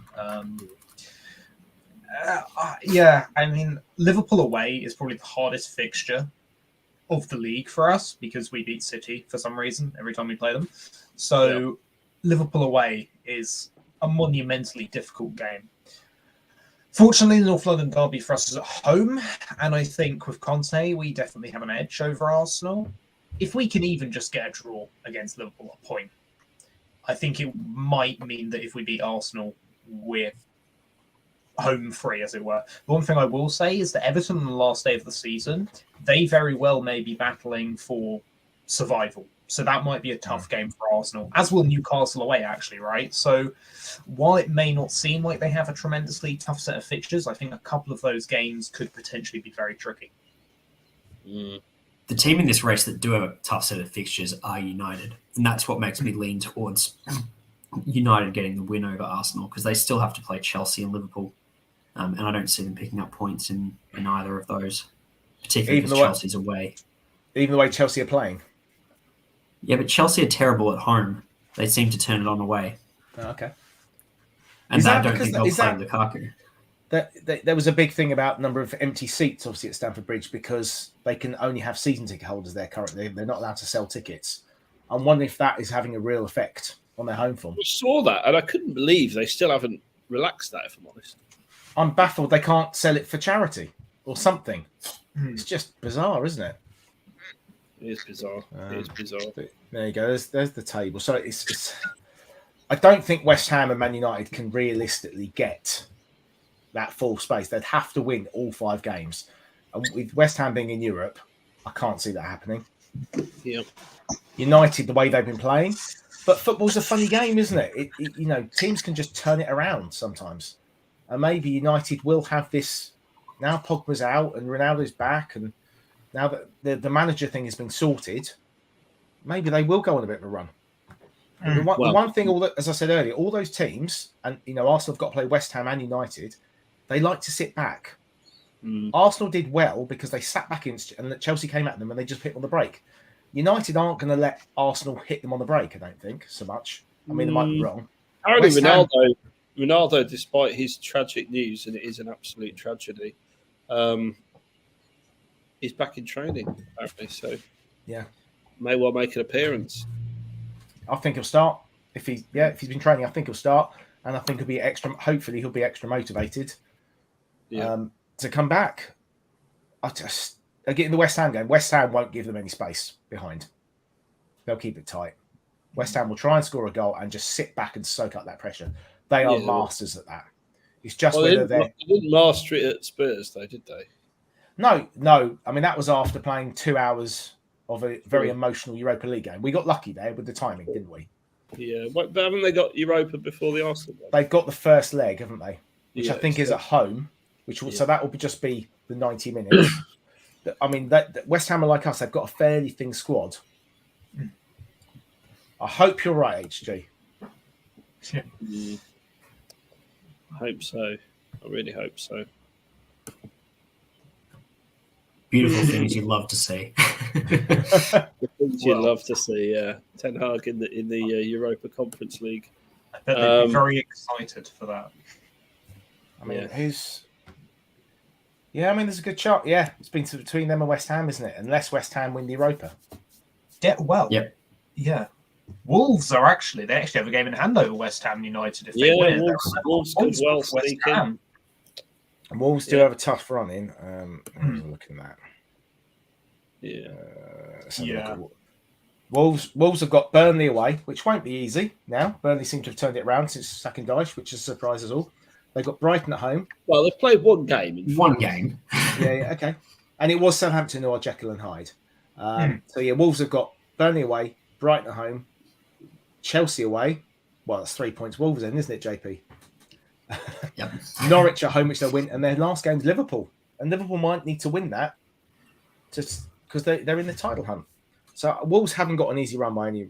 Liverpool away is probably the hardest fixture of the league for us because we beat City for some reason every time we play them. So Liverpool away is a monumentally difficult game. Fortunately, the North London derby for us is at home, and I think with Conte, we definitely have an edge over Arsenal. If we can even just get a draw against Liverpool at a point, I think it might mean that if we beat Arsenal, we're home free, as it were. The one thing I will say is that Everton on the last day of the season, they very well may be battling for survival. So that might be a tough game for Arsenal, as will Newcastle away, actually, right? So while it may not seem like they have a tremendously tough set of fixtures, I think a couple of those games could potentially be very tricky. The team in this race that do have a tough set of fixtures are United. And that's what makes me lean towards United getting the win over Arsenal, because they still have to play Chelsea and Liverpool. And I don't see them picking up points in either of those, particularly because Chelsea's away. Even the way Chelsea are playing. Yeah, but Chelsea are terrible at home. They seem to turn it on away. Oh, okay. And I don't think they'll play Lukaku. There was a big thing about number of empty seats, obviously, at Stamford Bridge because they can only have season ticket holders there currently. They're not allowed to sell tickets. I'm wondering if that is having a real effect on their home form. I saw that, and I couldn't believe they still haven't relaxed that, if I'm honest. I'm baffled they can't sell it for charity or something. It's just bizarre, isn't it? It is bizarre. It is bizarre. There you go. There's the table. So it's. I don't think West Ham and Man United can realistically get that full space. They'd have to win all 5 games. And with West Ham being in Europe, I can't see that happening. Yeah. United, the way they've been playing. But football's a funny game, isn't it? Teams can just turn it around sometimes. And maybe United will have this. Now Pogba's out and Ronaldo's back, and now that the manager thing has been sorted, maybe they will go on a bit of a run. The one thing, as I said earlier, all those teams, and Arsenal have got to play West Ham and United, they like to sit back. Arsenal did well because they sat back and Chelsea came at them and they just hit on the break. United aren't going to let Arsenal hit them on the break, I don't think, so much. I mean, they might be wrong. Apparently, Ronaldo, despite his tragic news, and it is an absolute tragedy, he's back in training, apparently. So, yeah, may well make an appearance. I think he'll start. If he's been training, I think he'll start, and I think he'll be extra. Hopefully, he'll be extra motivated to come back. Again, the West Ham game. West Ham won't give them any space behind. They'll keep it tight. West Ham will try and score a goal and just sit back and soak up that pressure. They are masters at that. It's just whether they didn't master it at Spurs, though, did they? No. I mean, that was after playing 2 hours of a very emotional Europa League game. We got lucky there with the timing, didn't we? Yeah, but haven't they got Europa before the Arsenal one? They've got the first leg, haven't they? Which I think is at home. So that will just be the 90 minutes. I mean, that West Ham are like us. They've got a fairly thin squad. I hope you're right, HG. Yeah. I hope so. I really hope so. Beautiful things you love to see. The things you'd love to see, yeah. Ten Hag in the Europa Conference League. I bet they'd be very excited for that. I mean, there's a good shot. Yeah, it's been between them and West Ham, isn't it? Unless West Ham win the Europa. Yeah, well, yeah. Wolves are they actually have a game in hand over West Ham United if they win. Wolves could well sneak in. And Wolves do have a tough run in. Looking at that. Wolves have got Burnley away, which won't be easy now. Burnley seem to have turned it around since second Dyche, which has surprised us all. They've got Brighton at home. Well, they've played one game. One game. Okay. And it was Southampton who are Jekyll and Hyde. So, Wolves have got Burnley away, Brighton at home, Chelsea away. Well, that's 3 points Wolves then, isn't it, JP? Yep. Norwich at home, which they'll win. And their last game's Liverpool. And Liverpool might need to win that because they're in the title hunt. So Wolves haven't got an easy run by any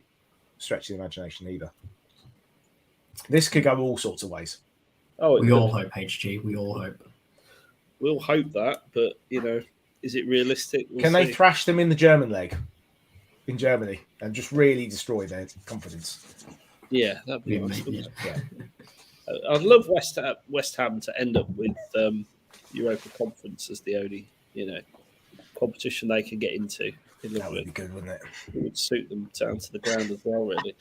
stretch of the imagination either. This could go all sorts of ways. We all hope, HG. We all hope. We'll hope that, but, is it realistic? Can they thrash them in the German leg in Germany and just really destroy their confidence? Yeah, that'd be nice. Yeah. I'd love West Ham to end up with Europa Conference as the only, competition they can get into. That would be good, wouldn't it? It would suit them down to the ground as well, really.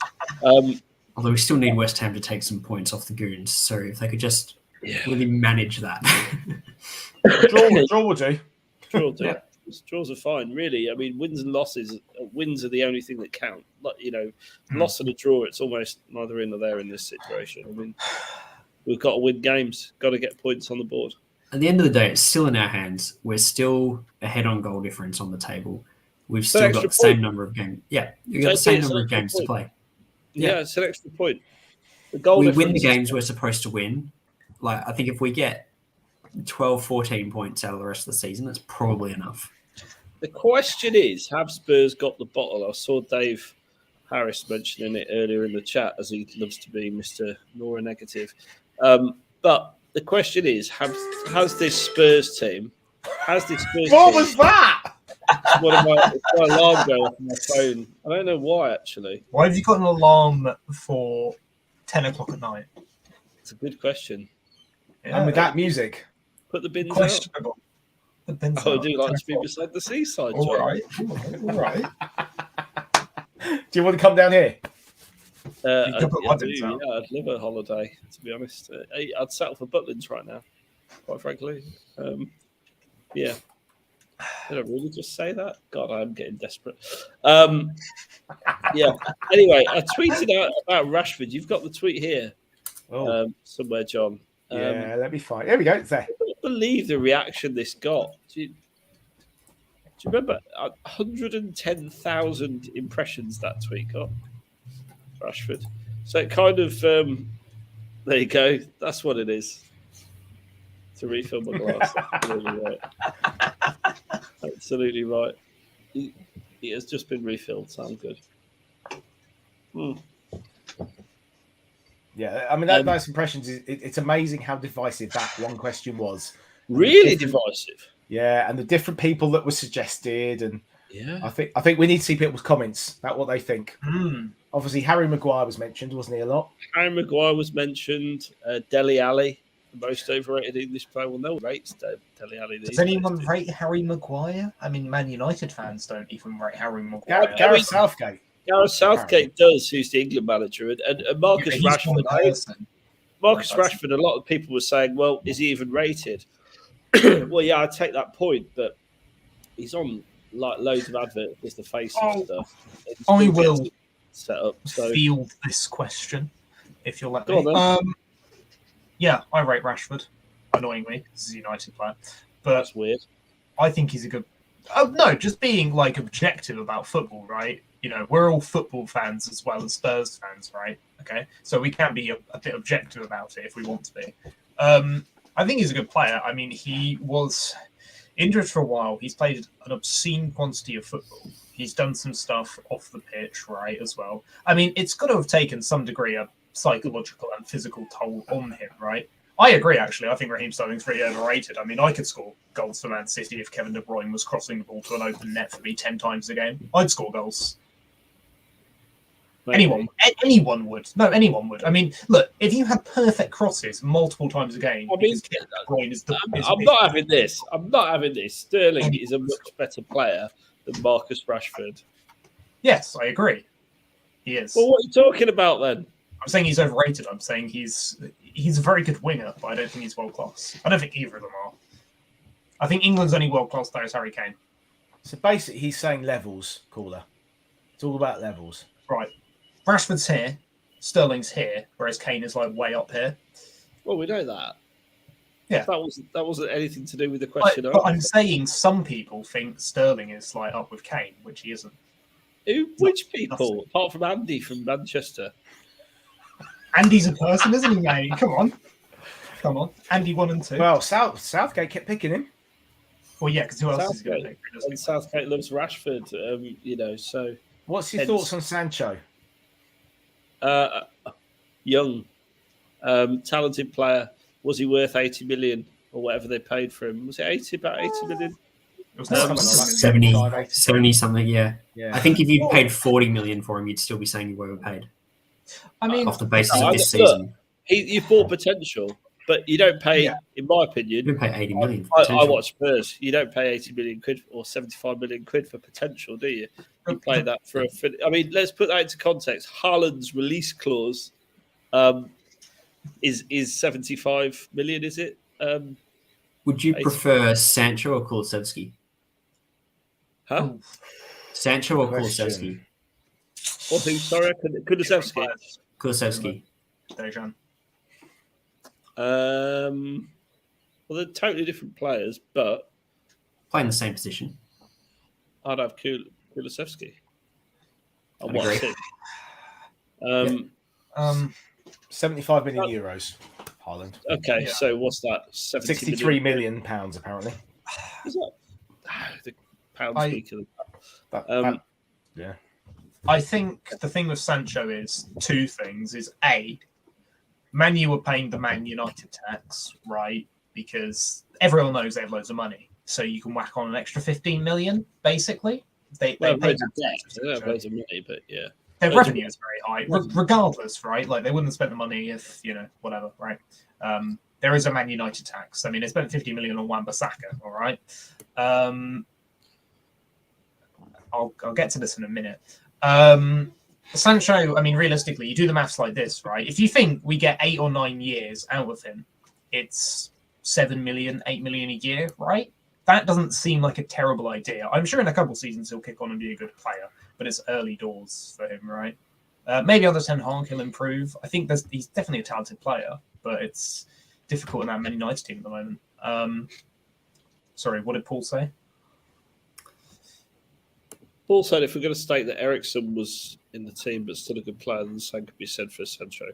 Although we still need West Ham to take some points off the Goons, so if they could just really manage that. Draw will do. Draws are fine, really. I mean, wins and losses. Wins are the only thing that count. Loss and a draw, it's almost neither in nor there in this situation. I mean, we've got to win games. Got to get points on the board. At the end of the day, it's still in our hands. We're still ahead on goal difference on the table. We've still got the same number of games. Yeah, we've got the same number of games to play. Yeah, it's an extra point. We win the games we're supposed to win. Like, I think if we get 12, 14 points out of the rest of the season, that's probably enough. The question is, have Spurs got the bottle? I saw Dave Harris mentioning it earlier in the chat, as he loves to be Mr. Nora Negative. But the question is, has this Spurs team... What was that? My alarm going off on my phone. I don't know why, actually. Why have you got an alarm for 10 o'clock at night? It's a good question. Yeah. And with that music, put the bins out. The bins I do like to be beside the seaside. All right. Do you want to come down here? I'd love a holiday, to be honest. I'd settle for Butlins right now, quite frankly. Yeah. Did I really just say that? God, I'm getting desperate. Yeah. Anyway, I tweeted out about Rashford. You've got the tweet here somewhere, John. Yeah, let me find. There we go. It's there. I can't believe the reaction this got. Do you remember 110,000 impressions that tweet got? Rashford. So it kind of there you go. That's what it is. To refill my glass. Absolutely right. Absolutely right. He has just been refilled, so I'm good. Yeah, I mean those impressions. It's amazing how divisive that one question was. Really divisive. Yeah, and the different people that were suggested, and yeah, I think we need to see people's comments about what they think. Obviously, Harry Maguire was mentioned, wasn't he? A lot. Harry Maguire was mentioned. Dele Alli, the most overrated English player. Well, no one rates Dele Alli. Does anyone rate Harry Maguire? I mean, Man United fans don't even rate Harry Maguire. Gareth Southgate. Gareth Southgate does, who's the England manager, and Marcus Rashford. Rashford. A lot of people were saying, "Well, is he even rated?" Well, yeah, I take that point, but he's on like loads of adverts as the face and stuff. I will set up. So field this question if you'll let me. Yeah, I rate Rashford. Annoyingly, this is a United player, but that's weird. I think he's a good. Oh no, just being like objective about football, right? You know, we're all football fans as well as Spurs fans, right? Okay, so we can be a bit objective about it if we want to be. I think he's a good player. I mean, he was injured for a while. He's played an obscene quantity of football. He's done some stuff off the pitch, right, as well. I mean, it's got to have taken some degree of psychological and physical toll on him, right? I agree, actually. I think Raheem Sterling's pretty overrated. I mean, I could score goals for Man City if Kevin De Bruyne was crossing the ball to an open net for me 10 times a game. I'd score goals. Maybe. Anyone would. No, anyone would. I mean, look, if you had perfect crosses multiple times a game, I mean, I'm not having this. Sterling is a much better player than Marcus Rashford. Yes, I agree. He is. Well, what are you talking about then? I'm saying he's overrated. I'm saying he's a very good winger, but I don't think he's world class. I don't think either of them are. I think England's only world class player is Harry Kane. So basically, he's saying levels, caller. It's all about levels. Right. Rashford's here, Sterling's here, whereas Kane is like way up here. Well, we know that. Yeah. That wasn't anything to do with the question. But I'm saying some people think Sterling is like up with Kane, which he isn't. Which people? Apart from Andy from Manchester. Andy's a person, isn't he, mate? Come on. Andy 1 and 2. Well, Southgate kept picking him. Well, yeah, because who else is going to pick? And Southgate loves Rashford, so... What's your thoughts on Sancho? Young, talented player. Was he worth 80 million or whatever they paid for him? Was it about 80 million? It was 70 something, yeah. Yeah. I think if you'd paid 40 million for him, you'd still be saying you were overpaid. I mean, off the basis of this season. You bought potential, but you don't pay, in my opinion. You don't pay 80 million for I potential. watch Spurs. You don't pay 80 million quid or 75 million quid for potential, do you? You play that for I mean, let's put that into context. Haaland's release clause is 75 million, is it? Would you prefer Sancho or Kulusevski? Huh? Sancho or Kulusevski? Or who? Sorry, Kulusevski. Kulusevski. Dejan. Well, they're totally different players, but Playing the same position. I'd have Kulusevski. I'd agree. 75 million euros, Haaland. Okay, so what's that? 63 million pounds, apparently. Is that the pound speaker? Yeah. I think the thing with Sancho is two things. Is A, Man U were paying the Man United tax, right? Because everyone knows they have loads of money. So you can whack on an extra 15 million, basically. They pay loads of money, but yeah. Their revenue is very high, regardless, right? Like, they wouldn't have spent the money if, whatever, right? There is a Man United tax. I mean, they spent 50 million on Wan-Bissaka, all right? I'll get to this in a minute. Sancho, I mean, realistically, you do the maths like this, right? If you think we get 8 or 9 years out of him, it's 7 million, 8 million a year, right? That doesn't seem like a terrible idea. I'm sure in a couple of seasons he'll kick on and be a good player, but it's early doors for him, right? Maybe under Ten Hag he'll improve. I think he's definitely a talented player, but it's difficult in that Man United team at the moment. Sorry, what did Paul say? Paul said if we're going to state that Eriksen was in the team but still a good player, then the same could be said for Sancho.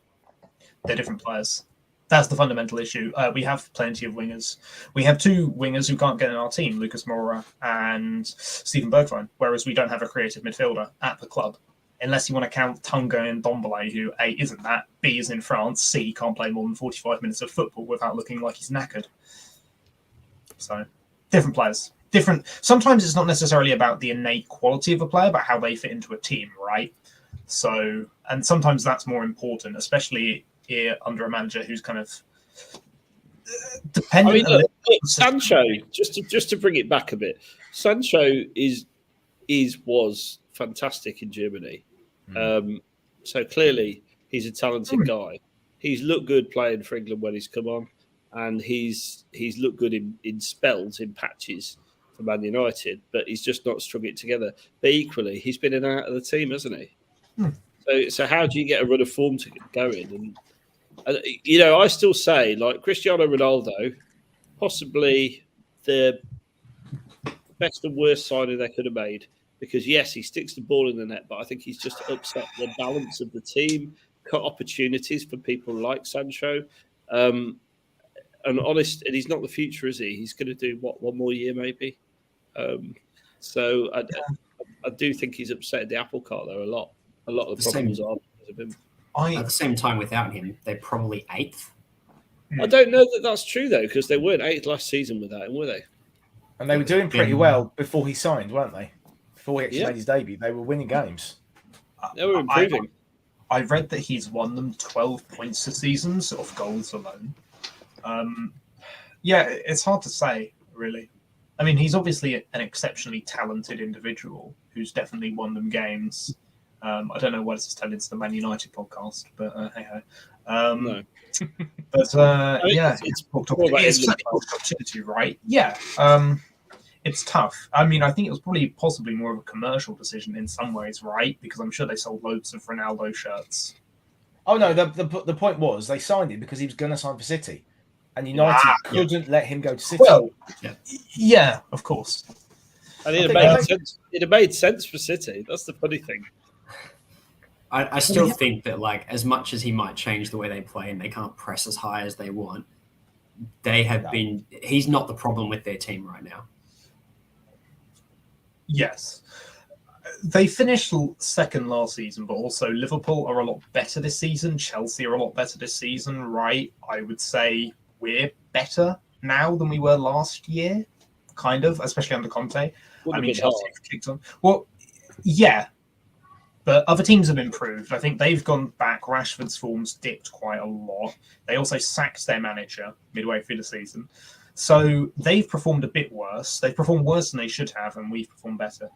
They're different players. That's the fundamental issue. We have plenty of wingers. We have 2 wingers who can't get in our team, Lucas Moura and Steven Bergwijn, whereas we don't have a creative midfielder at the club. Unless you want to count Tunga and Dombele, who A, isn't that, B, is in France, C, can't play more than 45 minutes of football without looking like he's knackered. So, different players. Sometimes it's not necessarily about the innate quality of a player, but how they fit into a team, right? So, and sometimes that's more important, especially here under a manager who's kind of dependent. I mean, look, Sancho, just to bring it back a bit, Sancho was fantastic in Germany. So clearly he's a talented guy. He's looked good playing for England when he's come on, and he's looked good in spells, in patches for Man United, but he's just not strung it together. But equally, he's been in and out of the team, hasn't he? So how do you get a run of form to get going? And I still say, like, Cristiano Ronaldo, possibly the best and worst signing they could have made. Because, yes, he sticks the ball in the net, but I think he's just upset the balance of the team, cut opportunities for people like Sancho. And he's not the future, is he? He's going to do, one more year maybe? So I do think he's upset the apple cart there a lot. A lot of the problems are because of him. At the same time, without him, they're probably 8th. I don't know that that's true, though, because they weren't 8th last season without him, were they? And they were doing pretty well before he signed, weren't they? Before he actually made his debut, they were winning games. They were improving. I read that he's won them 12 points a season, sort of goals alone. It's hard to say, really. I mean, he's obviously an exceptionally talented individual who's definitely won them games. I don't know what this is turned into the Man United podcast, but hey ho. No. But it's more about opportunity, right? Yeah. It's tough. I mean, I think it was probably possibly more of a commercial decision in some ways, right? Because I'm sure they sold loads of Ronaldo shirts. Oh no, the point was they signed him because he was going to sign for City, and United couldn't let him go to City. Well, yeah, of course. And it made sense for City. That's the funny thing. I still think that, like, as much as he might change the way they play and they can't press as high as they want, they have been. He's not the problem with their team right now. Yes. They finished second last season, but also Liverpool are a lot better this season. Chelsea are a lot better this season, right? I would say we're better now than we were last year, kind of, especially under Conte. I mean, Chelsea have kicked on. Well, yeah, but other teams have improved. I think they've gone back. Rashford's form's dipped quite a lot. They also sacked their manager midway through the season. So they've performed a bit worse. They've performed worse than they should have, and we've performed better.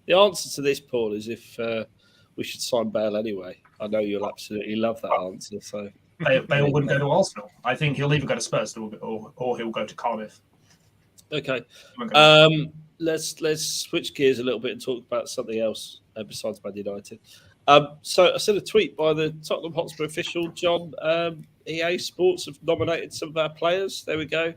The answer to this, Paul, is if we should sign Bale anyway. I know you'll absolutely love that answer. So Bale wouldn't go to Arsenal. I think he'll either go to Spurs or he'll go to Cardiff. Okay. Let's switch gears a little bit and talk about something else besides Man United. So I sent a tweet by the Tottenham Hotspur official, John. EA Sports have nominated some of our players. There we go.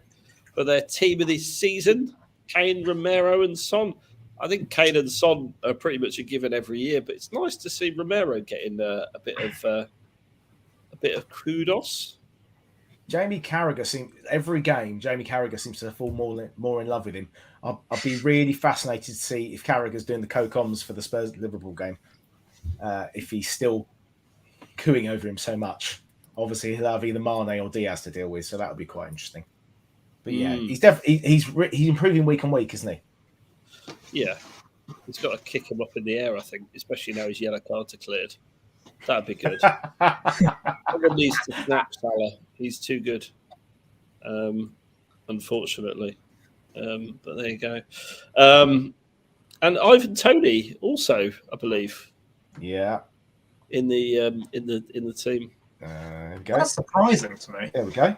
For their team of this season, Kane, Romero and Son. I think Kane and Son are pretty much a given every year, but it's nice to see Romero getting a bit of kudos. Jamie Carragher seems to fall more in love with him. I'll be really fascinated to see if Carragher's doing the co-coms for the Spurs Liverpool game. If he's still cooing over him so much. Obviously, he'll have either Mane or Diaz to deal with, so that would be quite interesting. But yeah, he's improving week on week, isn't he? Yeah, he's got to kick him up in the air, I think, especially now his yellow cards are cleared. That'd be good. Everyone needs to snap Salah. He's too good, unfortunately. But there you go. And Ivan Toney also, I believe. Yeah. In the team. There we go. That's surprising to me. There we go.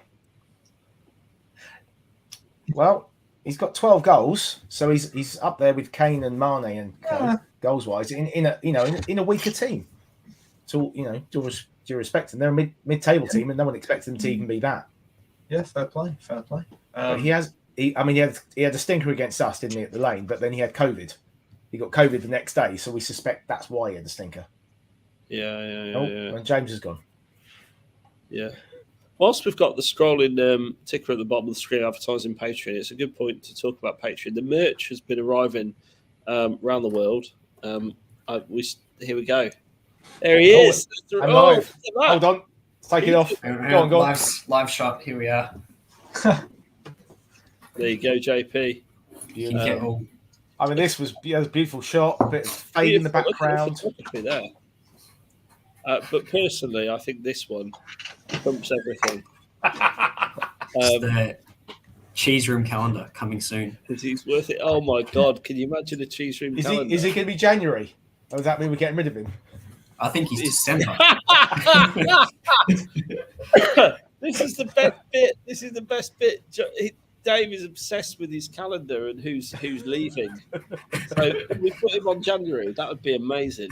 Well, he's got 12 goals, so he's up there with Kane and Mane and goals wise in a weaker team. So due respect, and they're a mid-table team, and no one expects them to even be that. Yeah, fair play. But he had a stinker against us, didn't he, at the Lane? But then he had COVID. He got COVID the next day, so we suspect that's why he had a stinker. Yeah. And James is gone. Yeah. Whilst we've got the scrolling ticker at the bottom of the screen advertising Patreon, it's a good point to talk about Patreon. The merch has been arriving around the world. Here we go. There he is. I'm live. Hold on. Take it off. Go on. Live shot. Here we are. There you go, JP. Beautiful. I mean, this was a beautiful shot. A bit of fade in the background. There. But personally, I think this one trumps everything. It's the cheese room calendar coming soon. Because he's worth it. Oh my God! Can you imagine a cheese room calendar? Is it going to be January? Or does that mean we're getting rid of him? I think he's December. This is the best bit. This is the best bit. Dave is obsessed with his calendar and who's leaving. So if we put him on January, that would be amazing.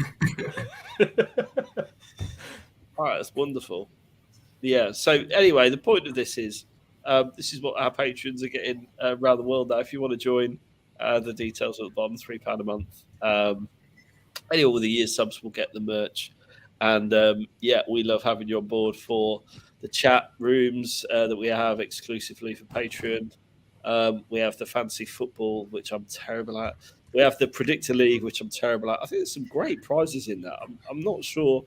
All right, that's wonderful. Yeah. So anyway, the point of this is what our patrons are getting around the world now. If you want to join, the details at the bottom, £3 a month. Anyone with a year's subs will get the merch. And we love having you on board for the chat rooms that we have exclusively for Patreon. We have the fantasy football, which I'm terrible at. We have the Predictor League, which I'm terrible at. I think there's some great prizes in that. I'm not sure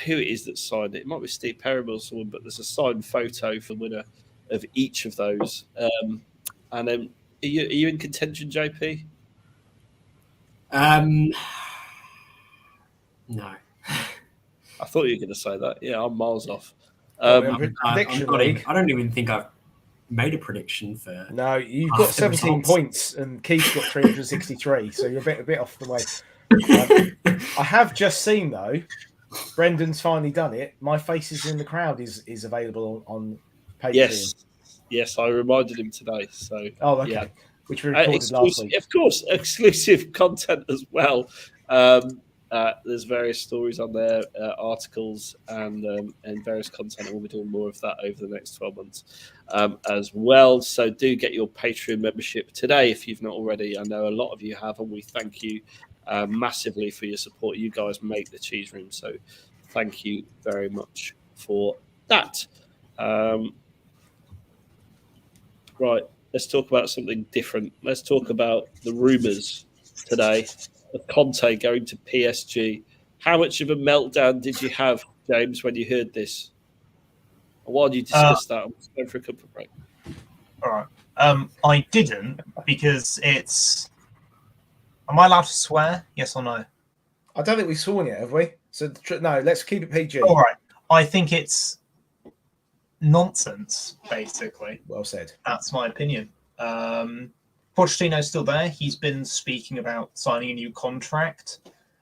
who it is that signed it. It might be Steve Perriman or someone, but there's a signed photo for the winner of each of those. And then, are you in contention, JP? No. I thought you were going to say that. Yeah, I'm miles off. I don't even think I've made a prediction for. No, you've got 17 points, and Keith's got 363, so you're a bit off the way. I have just seen though, Brendan's finally done it. My Faces in the Crowd is available on Patreon. Yes, I reminded him today. So okay. Yeah. Which we recorded last week. Of course, exclusive content as well. There's various stories on there, articles, and various content. And we'll be doing more of that over the next 12 months as well. So do get your Patreon membership today if you've not already. I know a lot of you have, and we thank you massively for your support. You guys make the cheese room, so thank you very much for that. Right. Let's talk about something different. Let's talk about the rumours today of Conte going to PSG. How much of a meltdown did you have, James, when you heard this? And while you discussed that, I'm just going for a comfort break. All right. I didn't because it's. Am I allowed to swear? Yes or no? I don't think we've sworn yet, have we? So no, let's keep it PG. All right. I think it's nonsense, basically. Well said. That's my opinion. Pochettino's still there. He's been speaking about signing a new contract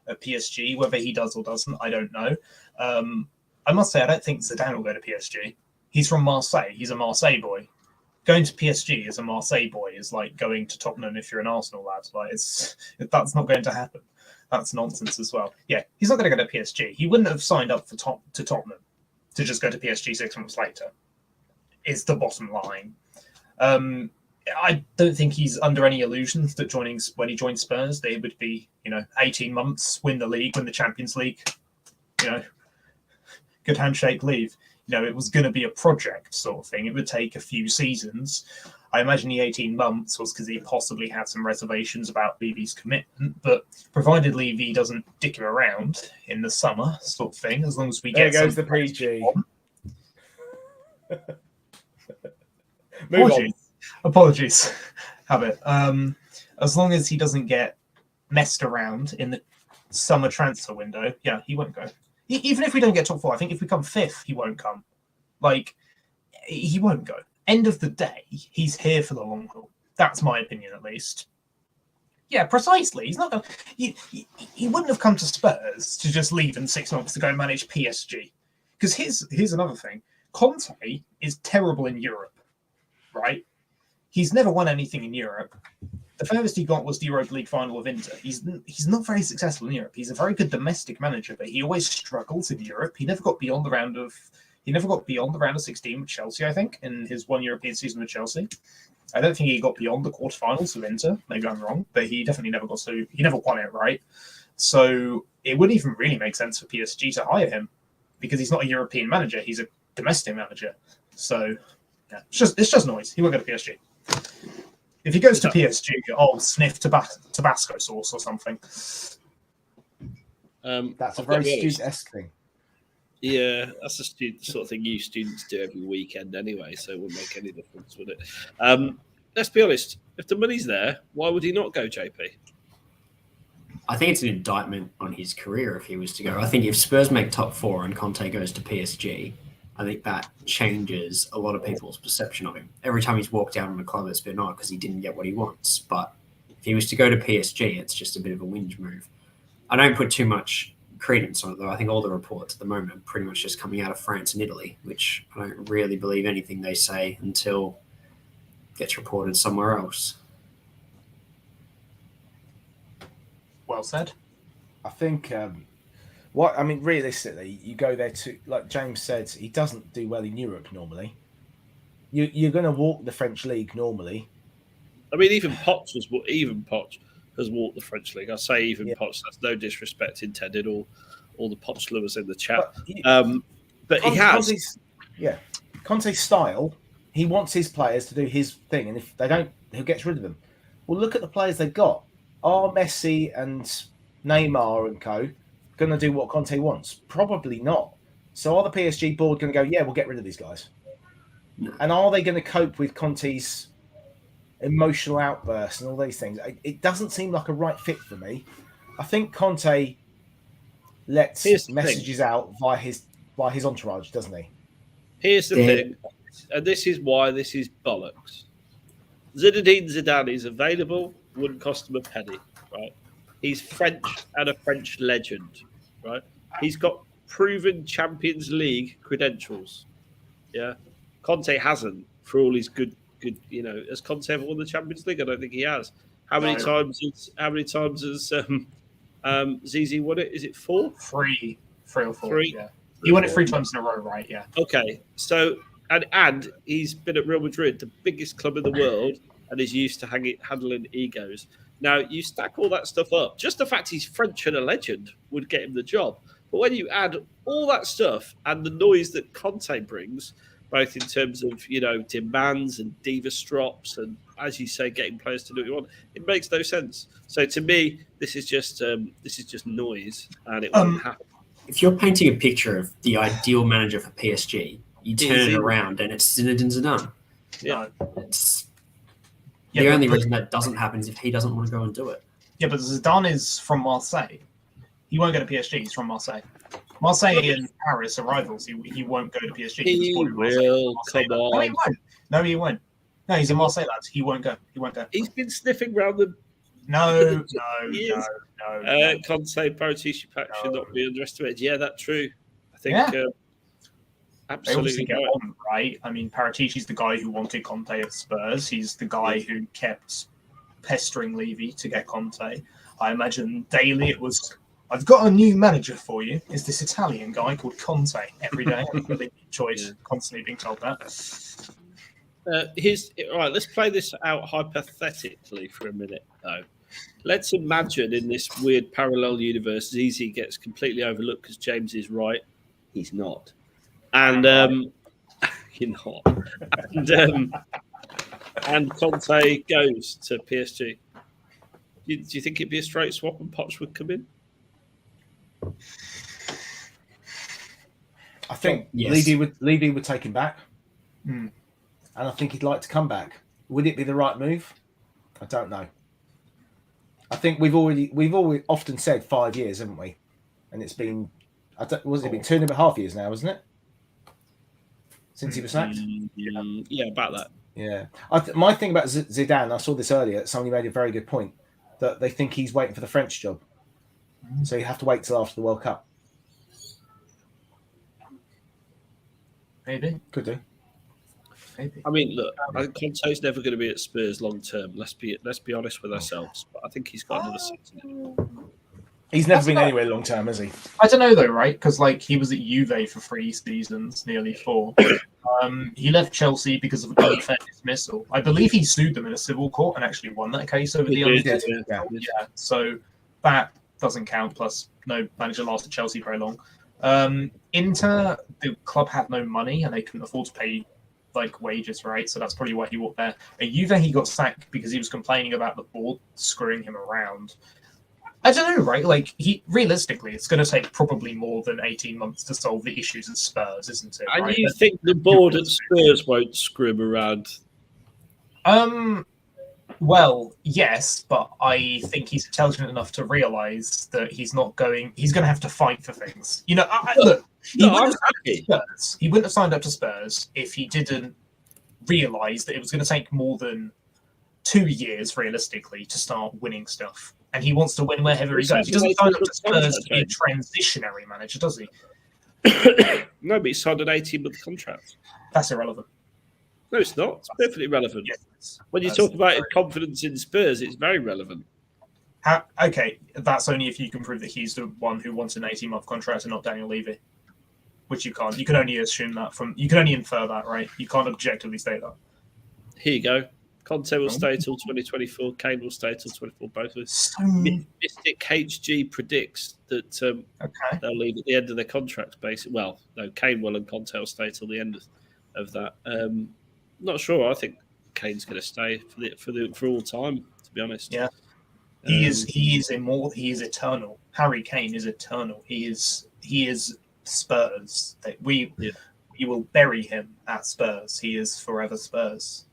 at PSG. Whether he does or doesn't, I don't know. I must say, I don't think Zidane will go to PSG. He's from Marseille. He's a Marseille boy. Going to PSG as a Marseille boy is like going to Tottenham if you're an Arsenal lad. Like that's not going to happen. That's nonsense as well. Yeah, he's not going to go to PSG. He wouldn't have signed up to Tottenham to just go to PSG 6 months later. Is the bottom line. I don't think he's under any illusions that when he joined Spurs, they would be, 18 months, win the league, win the Champions League, good handshake, leave. It was going to be a project sort of thing. It would take a few seasons. I imagine the 18 months was because he possibly had some reservations about Levy's commitment, but provided Levy doesn't dick him around in the summer sort of thing, as long as we there get goes the PG. Apologies. Have it. As long as he doesn't get messed around in the summer transfer window, yeah, he won't go. Even if we don't get top 4, I think if we come 5th, he won't come. He won't go. End of the day, he's here for the long haul. That's my opinion, at least. Yeah, precisely. He's not going. He wouldn't have come to Spurs to just leave in 6 months to go and manage PSG. Because here's another thing. Conte is terrible in Europe, right? He's never won anything in Europe. The furthest he got was the Europa League final of Inter. He's not very successful in Europe. He's a very good domestic manager, but he always struggles in Europe. He never got beyond the round of 16 with Chelsea, I think, in his one European season with Chelsea. I don't think he got beyond the quarterfinals of Inter. Maybe I'm wrong, but he definitely never got to. He never won it, right? So it wouldn't even really make sense for PSG to hire him because he's not a European manager. He's a domestic manager. So yeah, it's just noise. He won't go to PSG. If he goes to PSG, I'll sniff Tabasco sauce or something. That's a very student-esque thing. Yeah, that's the sort of thing you students do every weekend anyway, so it wouldn't make any difference, would it? Let's be honest. If the money's there, why would he not go, JP? I think it's an indictment on his career if he was to go. I think if Spurs make top 4 and Conte goes to PSG, I think that changes a lot of people's perception of him. Every time he's walked out on a club, it's been odd because he didn't get what he wants. But if he was to go to PSG, it's just a bit of a whinge move. I don't put too much credence on it, though. I think all the reports at the moment are pretty much just coming out of France and Italy, which I don't really believe anything they say until it gets reported somewhere else. Well said. I think... realistically, you go there to, like James said, he doesn't do well in Europe normally. You're going to walk the French league normally. I mean, even Poch has walked the French league. I say even Poch. That's no disrespect intended. All the Poch lovers in the chat, but he has. Conte's style. He wants his players to do his thing, and if they don't, he gets rid of them. Well, look at the players they've got. Are Messi and Neymar and co going to do what Conte wants? Probably not. So are the PSG board going to go, yeah, we'll get rid of these guys? No. And are they going to cope with Conte's emotional outbursts and all these things? It doesn't seem like a right fit for me. I think Conte lets messages out via his entourage, doesn't he? Here's the thing, and this is why this is bollocks. Zinedine Zidane is available, wouldn't cost him a penny, right? He's French and a French legend, right? He's got proven Champions League credentials. Yeah, Conte hasn't for all his good. Has Conte ever won the Champions League? I don't think he has. How many times has ZZ won it? Is it 4? 3 or 4. 3. Yeah, he won it 3 times in a row, right? Yeah. Okay, so and he's been at Real Madrid, the biggest club in the world, and is used to handling egos. Now you stack all that stuff up. Just the fact he's French and a legend would get him the job. But when you add all that stuff and the noise that Conte brings, both in terms of demands and diva strops, and as you say, getting players to do what you want, it makes no sense. So to me, this is just noise, and it won't happen. If you're painting a picture of the ideal manager for PSG, you turn it around and it's Zinedine Zidane. Yeah, the only reason that doesn't happen is if he doesn't want to go and do it. Yeah, but Zidane is from Marseille. He won't go to PSG. He's from Marseille. Marseille and Paris are rivals. He won't go to PSG. He will. Come on. No, he won't. No, he's in Marseille, lads. He won't go. He's been sniffing around the. No. Conte, Paratici-Pack should not be underestimated. Yeah, that's true. I think absolutely get on, right. I mean, Paratici's the guy who wanted Conte at Spurs. He's the guy who kept pestering Levy to get Conte. I imagine daily it was, I've got a new manager for you. It's this Italian guy called Conte every day. Really choice, constantly being told that. Right, let's play this out hypothetically for a minute, though. Let's imagine in this weird parallel universe, ZZ gets completely overlooked because James is right. He's not. And you're not. And Conte goes to PSG. Do you think it'd be a straight swap and Poch would come in? I think yes. Levy would take him back. Mm. And I think he'd like to come back. Would it be the right move? I don't know. I think we've always often said 5 years, haven't we? And it's been, been 2.5 years now, isn't it? Since he was sacked? Yeah, about that. Yeah. My thing about Zidane, I saw this earlier, somebody made a very good point, that they think he's waiting for the French job. So you have to wait till after the World Cup. Maybe. Could do. Maybe. I mean, look, I think Conte's never going to be at Spurs long term. Let's be honest with ourselves. But I think he's got another season in him. He's never been anywhere long term, has he? I don't know though, right? Because he was at Juve for 3 seasons, nearly 4. He left Chelsea because of an unfair dismissal. I believe he sued them in a civil court and actually won that case over the unfair dismissal. Yeah, so that doesn't count. Plus, no manager lasted Chelsea very long. Inter, the club had no money and they couldn't afford to pay wages, right? So that's probably why he walked there. At Juve, he got sacked because he was complaining about the board screwing him around. I don't know, right? Realistically, it's going to take probably more than 18 months to solve the issues at Spurs, isn't it? And right? you think the board at Spurs won't screw him around? Well, yes, but I think he's intelligent enough to realise that he's going to have to fight for things. Look, he wouldn't have signed up to Spurs if he didn't realise that it was going to take more than 2 years, realistically, to start winning stuff. And he wants to win wherever he goes. He doesn't sign up to Spurs to be a transitionary manager, does he? No, but he signed an 18-month contract. That's irrelevant. No, it's not. It's perfectly relevant. Yes, when you talk about his confidence in Spurs, it's very relevant. Okay, that's only if you can prove that he's the one who wants an 18-month contract and not Daniel Levy, which you can't. You can only assume that you can only infer that, right? You can't objectively state that. Here you go. Conte will stay till 2024. Kane will stay till 2024. Both of us. Mystic HG predicts that they'll leave at the end of their contracts. Basically, well, no, Kane will and Conte will stay till the end of that. Not sure. I think Kane's going to stay for all time. To be honest, yeah, he is immortal. He is eternal. Harry Kane is eternal. He is Spurs. We will bury him at Spurs. He is forever Spurs.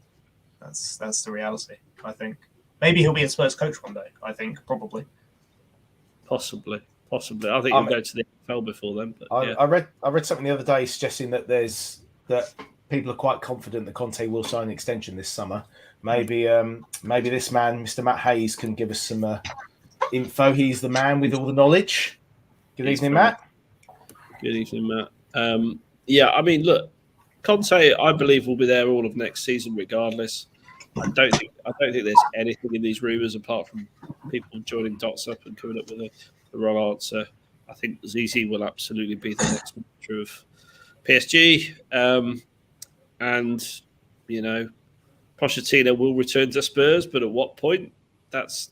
That's the reality. I think maybe he'll be a Spurs coach one day. I think probably, possibly. I think he'll go to the NFL before then. But I read something the other day suggesting that people are quite confident that Conte will sign an extension this summer. Maybe this man, Mr. Matt Hayes, can give us info. He's the man with all the knowledge. Good evening, Matt. Good evening, Matt. Yeah, I mean, look, Conte, I believe, will be there all of next season, regardless. I don't think there's anything in these rumours apart from people joining dots up and coming up with the wrong answer. I think Zizi will absolutely be the next manager of PSG, and Pochettino will return to Spurs, but at what point? That's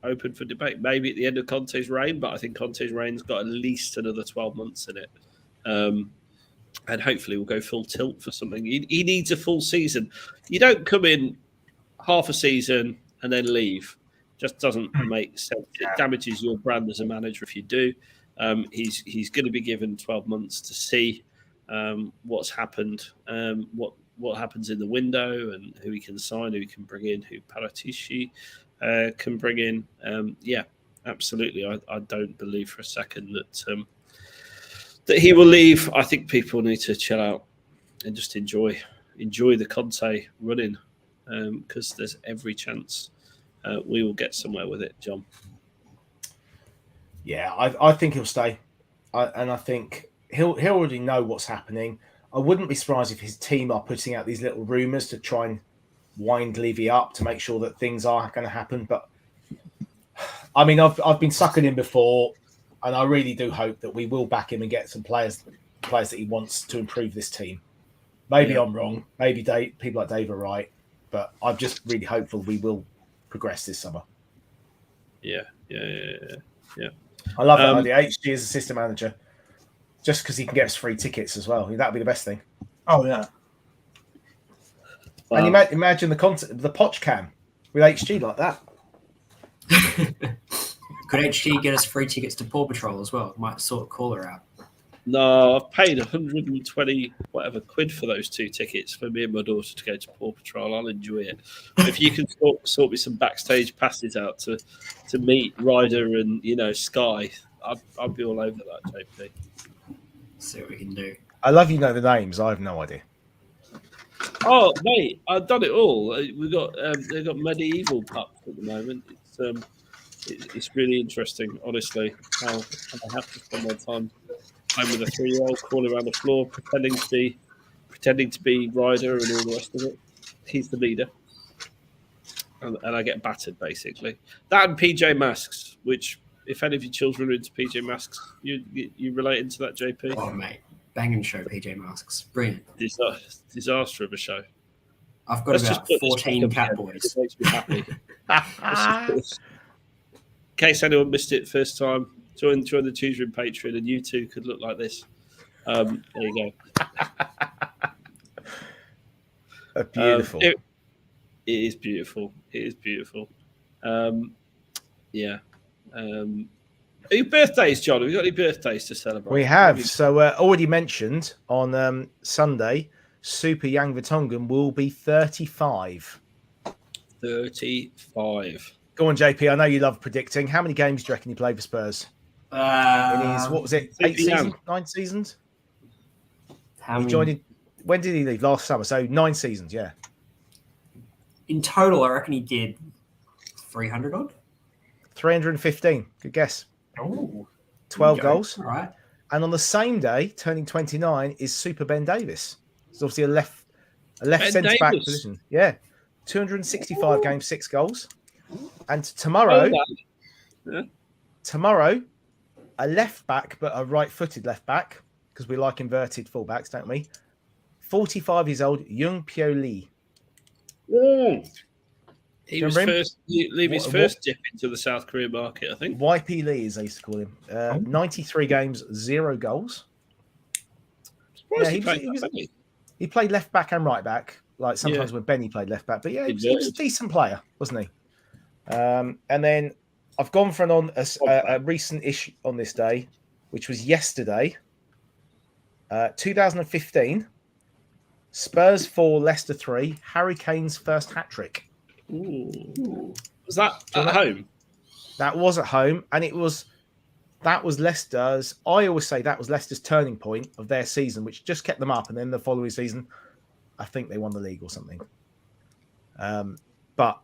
open for debate. Maybe at the end of Conte's reign, but I think Conte's reign's got at least another 12 months in it. And hopefully we'll go full tilt for something. He needs a full season. You don't come in half a season and then leave. Just doesn't make sense. It damages your brand as a manager if you do. He's going to be given 12 months to see what's happened, what happens in the window, and who he can sign, who he can bring in, who Paratici can bring in. Yeah, absolutely. I don't believe for a second that he will leave. I think people need to chill out and just enjoy the Conte running, because there's every chance we will get somewhere with it, John. Yeah, I think he'll stay, and I think he'll already know what's happening. I wouldn't be surprised if his team are putting out these little rumours to try and wind Levy up to make sure that things are going to happen. But I mean, I've been sucking him before, and I really do hope that we will back him and get some players that he wants to improve this team. Maybe I'm wrong. Maybe people like Dave are right, but I'm just really hopeful we will progress this summer. Yeah. I love that idea. HG as assistant manager, just because he can get us free tickets as well. That'd be the best thing. Oh yeah. Wow. And imagine the Poch cam with HG like that. Could HG get us free tickets to Paw Patrol as well? Might sort of call her out. No, I've paid 120 whatever quid for those 2 tickets for me and my daughter to go to Paw Patrol. I'll enjoy it. If you can sort me some backstage passes out to meet Ryder and Sky, I'd be all over that, JP. See what we can do. I love the names. I have no idea. Oh, mate, I've done it all. They've got medieval pups at the moment. It's really interesting, honestly, how I have to spend my time playing with a 3-year-old, crawling around the floor, pretending to be Ryder and all the rest of it. He's the leader, and I get battered basically. That and PJ Masks, which if any of your children are into PJ Masks, you relating to that, JP? Oh mate, banging show, PJ Masks, brilliant. Disaster of a show. I've got about 14 cat boys. It makes me happy. In case anyone missed it first time, join the Tutoring Patreon, and you too could look like this. There you go. Beautiful. It is beautiful. It is beautiful. Yeah. Your birthdays, John? Have you got any birthdays to celebrate? We have. So already mentioned on Sunday, Super Yang Vertonghen will be 35. 35. Go on, JP. I know you love predicting. How many games do you reckon he played for Spurs? In his, what was it, 8 seasons? 9 seasons? When did he leave? Last summer. So 9 seasons, yeah. In total, I reckon he did 300 odd. 315. Good guess. Oh, 12 goals. All right. And on the same day, turning 29, is Super Ben Davis. It's obviously a left centre back position. Yeah. 265 games, 6 goals. And tomorrow, a left back, but a right-footed left back, because we like inverted fullbacks, don't we? 45 years old, Young Pyo Lee. He was his first dip into the South Korean market, I think. YP Lee, as they used to call him. 93 games, 0 goals. Yeah, he played left back and right back, like sometimes when Benny played left back. But yeah, he was a decent player, wasn't he? And then I've gone for a recent issue on this day, which was yesterday, 2015. Spurs 4, Leicester 3. Harry Kane's first hat-trick. Ooh. Was that at home? That was at home, and that was Leicester's. I always say that was Leicester's turning point of their season, which just kept them up. And then the following season, I think they won the league or something. But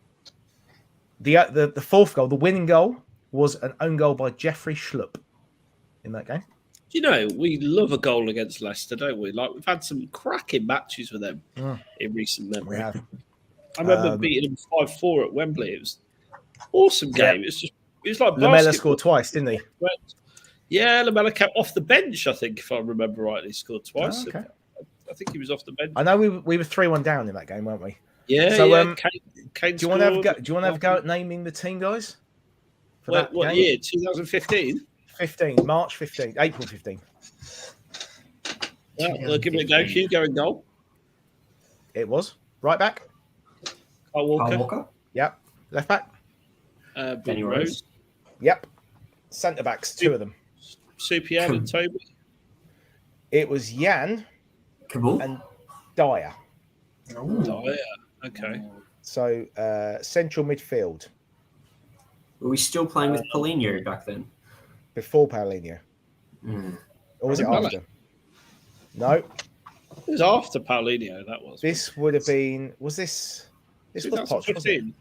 the fourth goal, the winning goal, was an own goal by Jeffrey Schlupp in that game. You know, we love a goal against Leicester, don't we? Like, we've had some cracking matches with them in recent memory. We have. I remember beating them 5-4 at Wembley. It was an awesome game. Yeah. It was like Lamela basketball. scored twice, didn't he? Yeah, Lamela came off the bench, I think, if I remember rightly, scored twice. Oh, okay. I think he was off the bench. I know we were 3-1 down in that game, weren't we? Yeah, So, yeah. Kane do you want to have a go at naming the team, guys? For that what game? year? 2015? March 15, April 15. Yeah, well, give it a go. Hugo in goal. It was. Right back. Kyle Walker. Yep. Left back. Benny Rose. Yep. Centre backs, two of them. Supian and Toby. It was Jan Kabul and Dyer. Oh, yeah. Okay. So central midfield. Were we still playing with Paulinho back then? Before Paulinho. Or was it after? No. It was after Paulinho, that was. This would have been... This was Poch, wasn't it? 2015.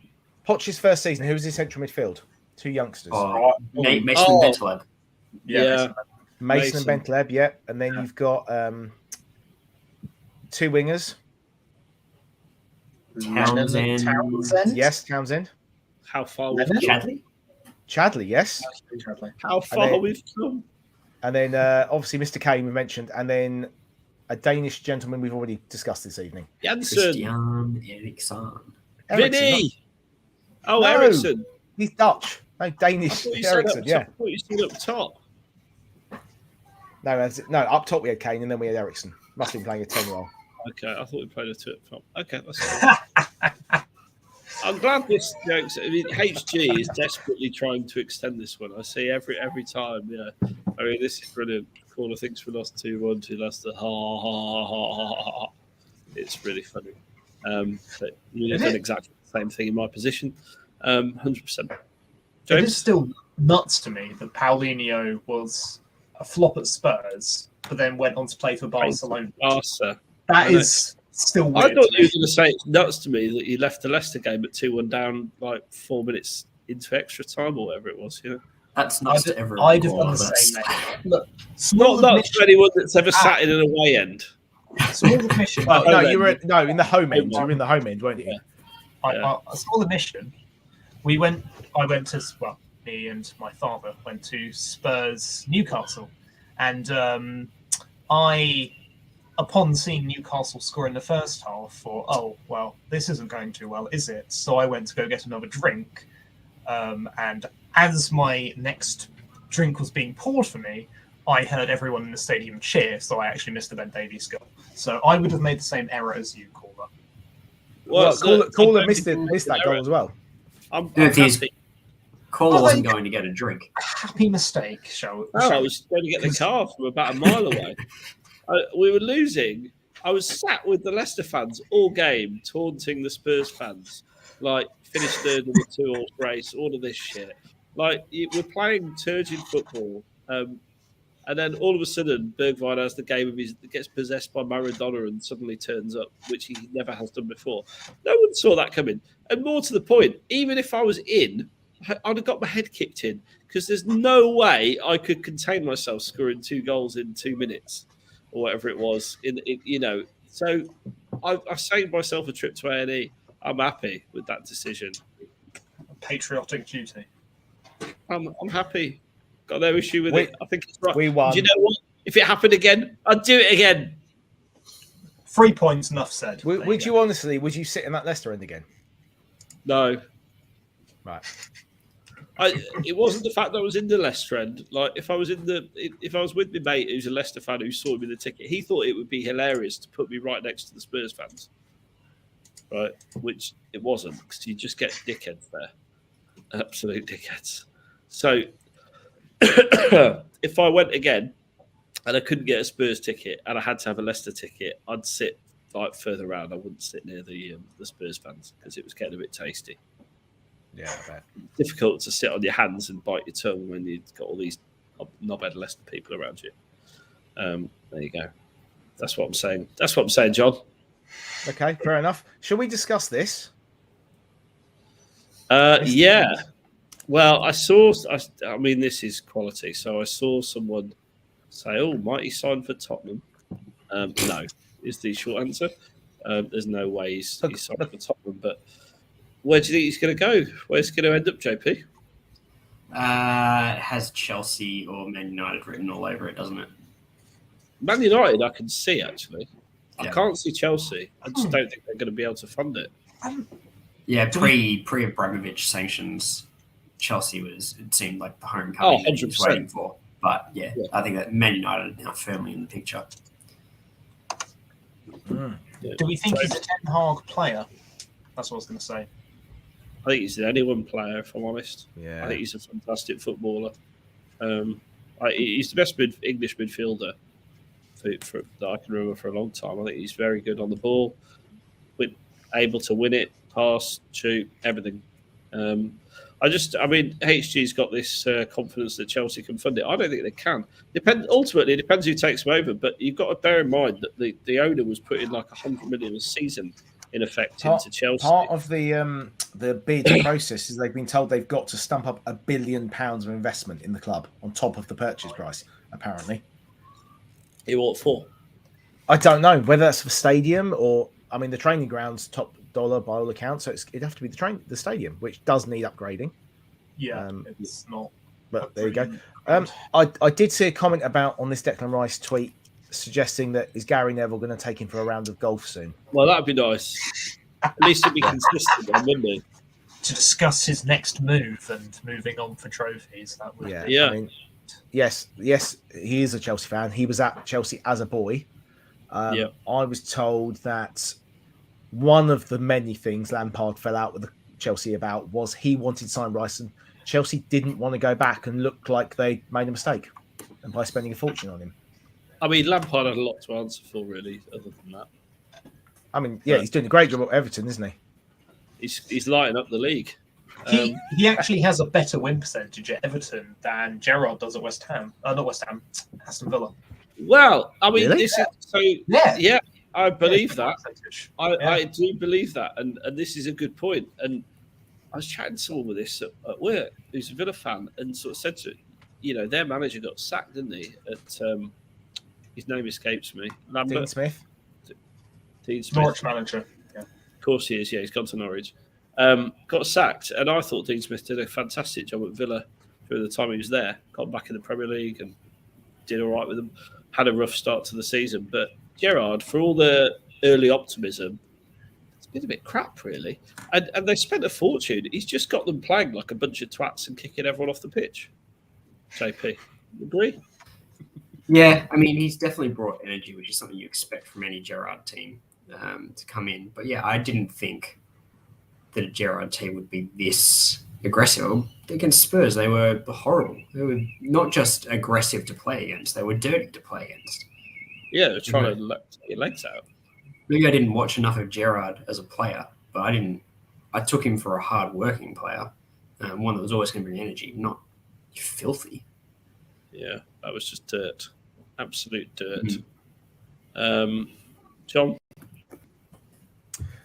Poch's first season. Who was his central midfield? Two youngsters. Mason and Bentaleb. Yeah. Mason and Bentaleb, yeah. And then you've got two wingers. Townsend. Yes, Townsend. How far we've come. Chadley, yes. How far we've come. And then obviously Mr. Kane we mentioned, and then a Danish gentleman we've already discussed this evening. Janssen. Christian Eriksen. Vinny. Oh, No. Eriksen. He's Dutch. No, Danish. Eriksen, yeah. I thought you said up top. No, up top we had Kane, and then we had Eriksen. Must have been playing a 10-year-old. Okay, I thought we played a two up top. Okay, that's fine. I'm glad this jokes. I mean, HG is desperately trying to extend this one. I see every time. Yeah, I mean, this is brilliant. Corner thinks we lost 2-1 to Leicester. Ha ha ha ha ha. It's really funny. But you've done exactly the same thing in my position. 100%. It is still nuts to me that Paulinho was a flop at Spurs, but then went on to play for Barcelona. Barca. That is still weird. I thought you were going to say it's nuts to me that you left the Leicester game at 2-1 down like 4 minutes into extra time or whatever it was. You know, that's nuts to everyone. I'd have done the same. Look, not nuts to anyone that's ever sat in an away end. Small admission. No, you were in the home end. You were in the home end, weren't you? A small admission. Me and my father went to Spurs Newcastle, and upon seeing Newcastle score in the first half, thought, oh, well, this isn't going too well, is it? So I went to go get another drink, and as my next drink was being poured for me, I heard everyone in the stadium cheer, so I actually missed the Ben Davies goal. So I would have made the same error as you, Caller. Well, Caller missed that goal as well. I'm happy. Caller wasn't going to get a drink. Happy mistake, I was going to get the car from about a mile away. We were losing. I was sat with the Leicester fans all game, taunting the Spurs fans. Like, finished third in the 2-horse race, all of this shit. Like, we're playing turgid football. And then all of a sudden, Bergwijn has the game of his, gets possessed by Maradona and suddenly turns up, which he never has done before. No one saw that coming. And more to the point, even if I was in, I'd have got my head kicked in because there's no way I could contain myself scoring 2 goals in 2 minutes or whatever it was. So I saved myself a trip to A&E. I'm happy with that decision. Patriotic duty. I'm happy. Got no issue with it. I think it's right. We won. Do you know what? If it happened again, I'd do it again. 3 points, enough said. Would you sit in that Leicester end again? No. Right. It wasn't the fact that I was in the Leicester end. Like if I was with my mate who's a Leicester fan who saw me the ticket, he thought it would be hilarious to put me right next to the Spurs fans. Right, which it wasn't because you just get dickheads there, absolute dickheads. So if I went again and I couldn't get a Spurs ticket and I had to have a Leicester ticket, I'd sit like further around. I wouldn't sit near the Spurs fans because it was getting a bit tasty. Yeah, I bet. Difficult to sit on your hands and bite your tongue when you've got all these knobhead Leicester people around you. There you go. That's what I'm saying. That's what I'm saying, John. Okay, fair enough. Shall we discuss this? Yeah. Well, I mean, this is quality. So I saw someone say, "Oh, might he sign for Tottenham?" No, is the short answer. There's no way he's signed for Tottenham. But where do you think he's going to go? Where's he going to end up, JP? It has Chelsea or Man United written all over it, doesn't it? Man United, I can see actually. Yeah. I can't see Chelsea. I just don't think they're going to be able to fund it. Yeah, pre-Abramovich sanctions, Chelsea it seemed like the homecoming that he was waiting for. But yeah, I think that Man United are now firmly in the picture. Yeah. Do we think he's a Ten Hag player? That's what I was going to say. I think he's an anyone player, if I'm honest. Yeah. I think he's a fantastic footballer. He's the best English midfielder that I can remember for a long time. I think he's very good on the ball, able to win it, pass, shoot, everything. HG's got this confidence that Chelsea can fund it. I don't think they can. Ultimately, it depends who takes them over. But you've got to bear in mind that the owner was putting like 100 million a season in effect into Chelsea. Part of the bid process is they've been told they've got to stump up £1 billion of investment in the club on top of the purchase price. Apparently, What for? I don't know whether that's for stadium or the training ground's top dollar by all accounts. So it'd have to be the stadium, which does need upgrading. Yeah, it's not. But there you go. I did see a comment on this Declan Rice tweet suggesting that is Gary Neville going to take him for a round of golf soon? Well, that'd be nice. At least he'd be consistent, wouldn't he? To discuss his next move and moving on for trophies. That would be. Yes, he is a Chelsea fan. He was at Chelsea as a boy. I was told that one of the many things Lampard fell out with Chelsea about was he wanted to sign Rice, and Chelsea didn't want to go back and look like they made a mistake and by spending a fortune on him. Lampard had a lot to answer for, really, other than that. He's doing a great job at Everton, isn't he? He's lighting up the league. He actually has a better win percentage at Everton than Gerrard does at West Ham. Not West Ham, Aston Villa. Well, really? This is so. Yeah, I believe that. I do believe that, and this is a good point. And I was chatting to someone with this at work who's a Villa fan, and sort of said to their manager got sacked, didn't he? At his name escapes me. Lambert? Dean Smith. Norwich manager. Yeah. Of course he is. Yeah, he's gone to Norwich. Got sacked, and I thought Dean Smith did a fantastic job at Villa through the time he was there. Got back in the Premier League and did all right with them. Had a rough start to the season, but Gerrard, for all the early optimism, it's been a bit crap, really. And they spent a fortune. He's just got them playing like a bunch of twats and kicking everyone off the pitch. JP, agree? Yeah, he's definitely brought energy, which is something you expect from any Gerrard team to come in. But yeah, I didn't think that a Gerrard team would be this aggressive. Against Spurs, they were horrible. They were not just aggressive to play against, they were dirty to play against. Yeah, they're trying to take your legs out. Maybe I didn't watch enough of Gerrard as a player, but I took him for a hard-working player, one that was always going to bring energy, not filthy. Yeah, that was just dirt. Absolute dirt. John?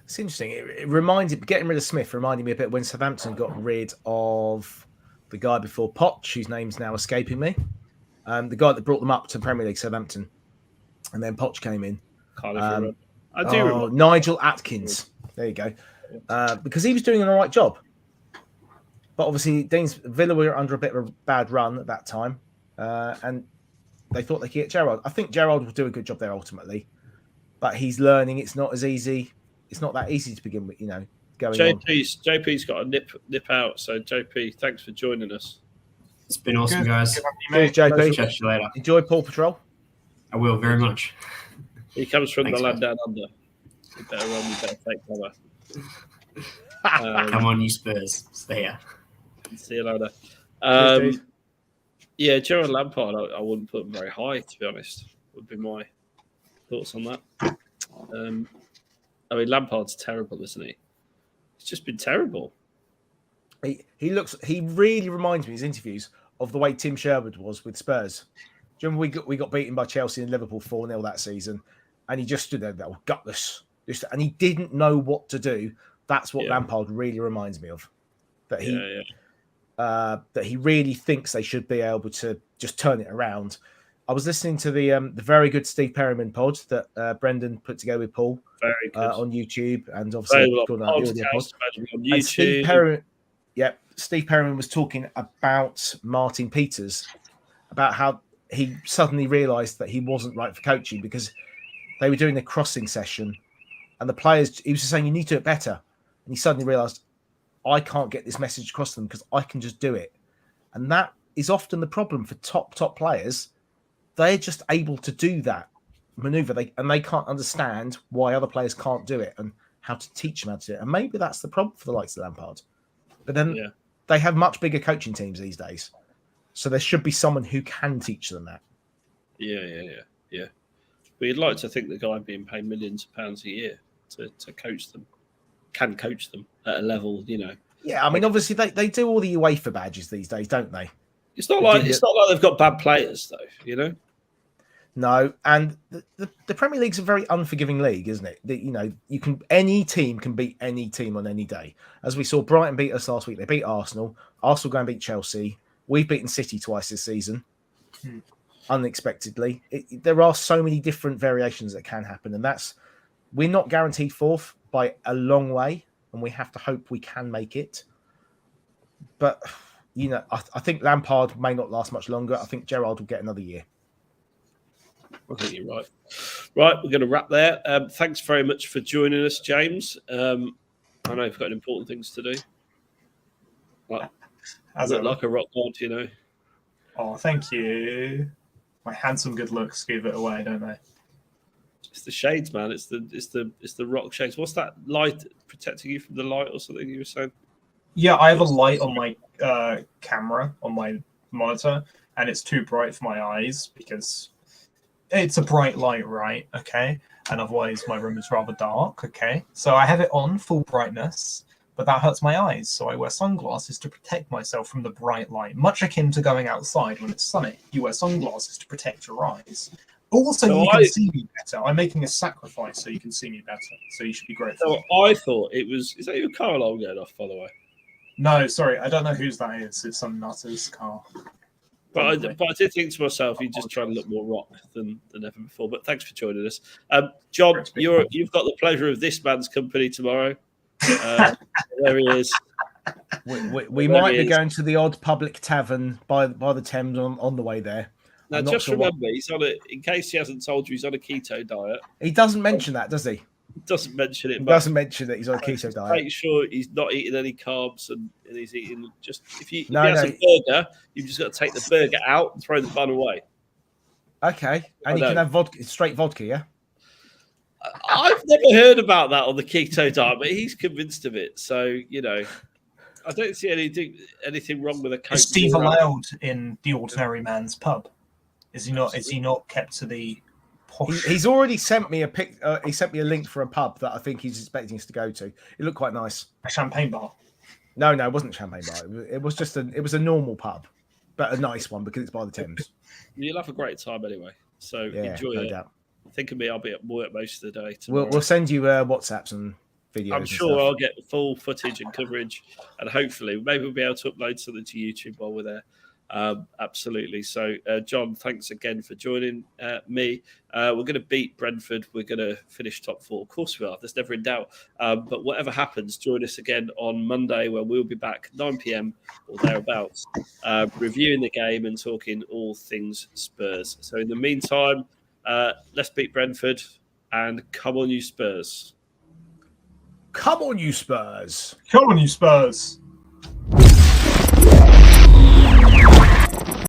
It's interesting. It getting rid of Smith reminded me a bit when Southampton got rid of the guy before Poch, whose name's now escaping me. The guy that brought them up to Premier League, Southampton. And then Poch came in. I do remember. Nigel Atkins. There you go. Because he was doing an all right job. But obviously, Villa were under a bit of a bad run at that time. And they thought they could get Gerrard. I think Gerrard will do a good job there ultimately. But he's learning it's not as easy. It's not that easy to begin with, going JP's got a nip out. So, JP, thanks for joining us. It's been awesome, guys. Cheers, JP. Catch you later. Enjoy Paw Patrol. I will very much. He comes from the land down under. You better run, you better take cover. Come on, you Spurs. Stay here. See you later. Gerrard Lampard, I wouldn't put him very high, to be honest. Would be my thoughts on that. Lampard's terrible, isn't he? He's just been terrible. He really reminds me, his interviews, of the way Tim Sherwood was with Spurs. Do you remember we got beaten by Chelsea and Liverpool 4-0 that season? And he just stood there, that was gutless. And he didn't know what to do. That's what Lampard really reminds me of. That that he really thinks they should be able to just turn it around. I was listening to the very good Steve Perryman pod that Brendan put together with Paul on YouTube, and obviously on YouTube. And Steve Perryman was talking about Martin Peters, about how he suddenly realised that he wasn't right for coaching because they were doing a crossing session, and the players, he was just saying, you need to do it better, and he suddenly realised, I can't get this message across to them because I can just do it, and that is often the problem for top players. They're just able to do that maneuver, and they can't understand why other players can't do it and how to teach them how to do it. And maybe that's the problem for the likes of Lampard. But then they have much bigger coaching teams these days, so there should be someone who can teach them that. Yeah. But you'd like to think the guy being paid millions of pounds a year to coach them can coach them at a level, Yeah, I mean, obviously they do all the UEFA badges these days, don't they? It's not like they've got bad players though, No, and the Premier League's a very unforgiving league, isn't it? Any team can beat any team on any day. As we saw, Brighton beat us last week. They beat Arsenal. Arsenal go and beat Chelsea. We've beaten City twice this season, unexpectedly. There are so many different variations that can happen, and we're not guaranteed fourth by a long way, and we have to hope we can make it. But I think Lampard may not last much longer. I think Gerrard will get another year. I think you're right. Right, we're going to wrap there. Thanks very much for joining us, James. I know you've got important things to do. Like a rock god, Oh, thank you. My handsome good looks give it away, don't they? It's the shades, man. It's the rock shades. What's that light protecting you from the light or something you were saying? Yeah, I have a light on my camera on my monitor, and it's too bright for my eyes because it's a bright light, right? Okay, and otherwise my room is rather dark. Okay, so I have it on full brightness, but that hurts my eyes, so I wear sunglasses to protect myself from the bright light, much akin to going outside when it's sunny. You wear sunglasses to protect your eyes. Also, so you can see me better. I'm making a sacrifice so you can see me better, so you should be grateful. So I thought it was... Is that your car alarm going off, by the way? No, sorry, I don't know whose that is. It's some nutter's car. But I did think to myself, you're just trying to look more rock than ever before. But thanks for joining us. John, you've got the pleasure of this man's company tomorrow. There he is. We might be going to the odd public tavern by the Thames on the way there. Now, just remember, he's on in case he hasn't told you, he's on a keto diet. He doesn't mention that, does he? Doesn't mention it. He doesn't mention that he's on a keto diet. Make sure he's not eating any carbs and he's eating just if he has a burger, you've just got to take the burger out and throw the bun away. Okay, and you can have straight vodka, yeah. I've never heard about that on the keto diet, but he's convinced of it. So I don't see anything wrong with a Coke. Is Steve allowed in the ordinary man's pub? Is he not? Is he not kept to the? He's already sent me he sent me a link for a pub that I think he's expecting us to go to. It looked quite nice. A champagne bar? No, it wasn't a champagne bar. It was just a normal pub, but a nice one because it's by the Thames. You'll have a great time anyway. So enjoy it. Doubt. Think of me. I'll be at work most of the day tomorrow. We'll send you WhatsApps and videos. I'm sure I'll get the full footage and coverage, and hopefully maybe we'll be able to upload something to YouTube while we're there. Absolutely. So, John, thanks again for joining me. We're going to beat Brentford. We're going to finish top four. Of course we are. There's never in doubt. But whatever happens, join us again on Monday where we'll be back 9 p.m. or thereabouts, reviewing the game and talking all things Spurs. So in the meantime, let's beat Brentford and come on you Spurs. Come on you Spurs. Come on you Spurs.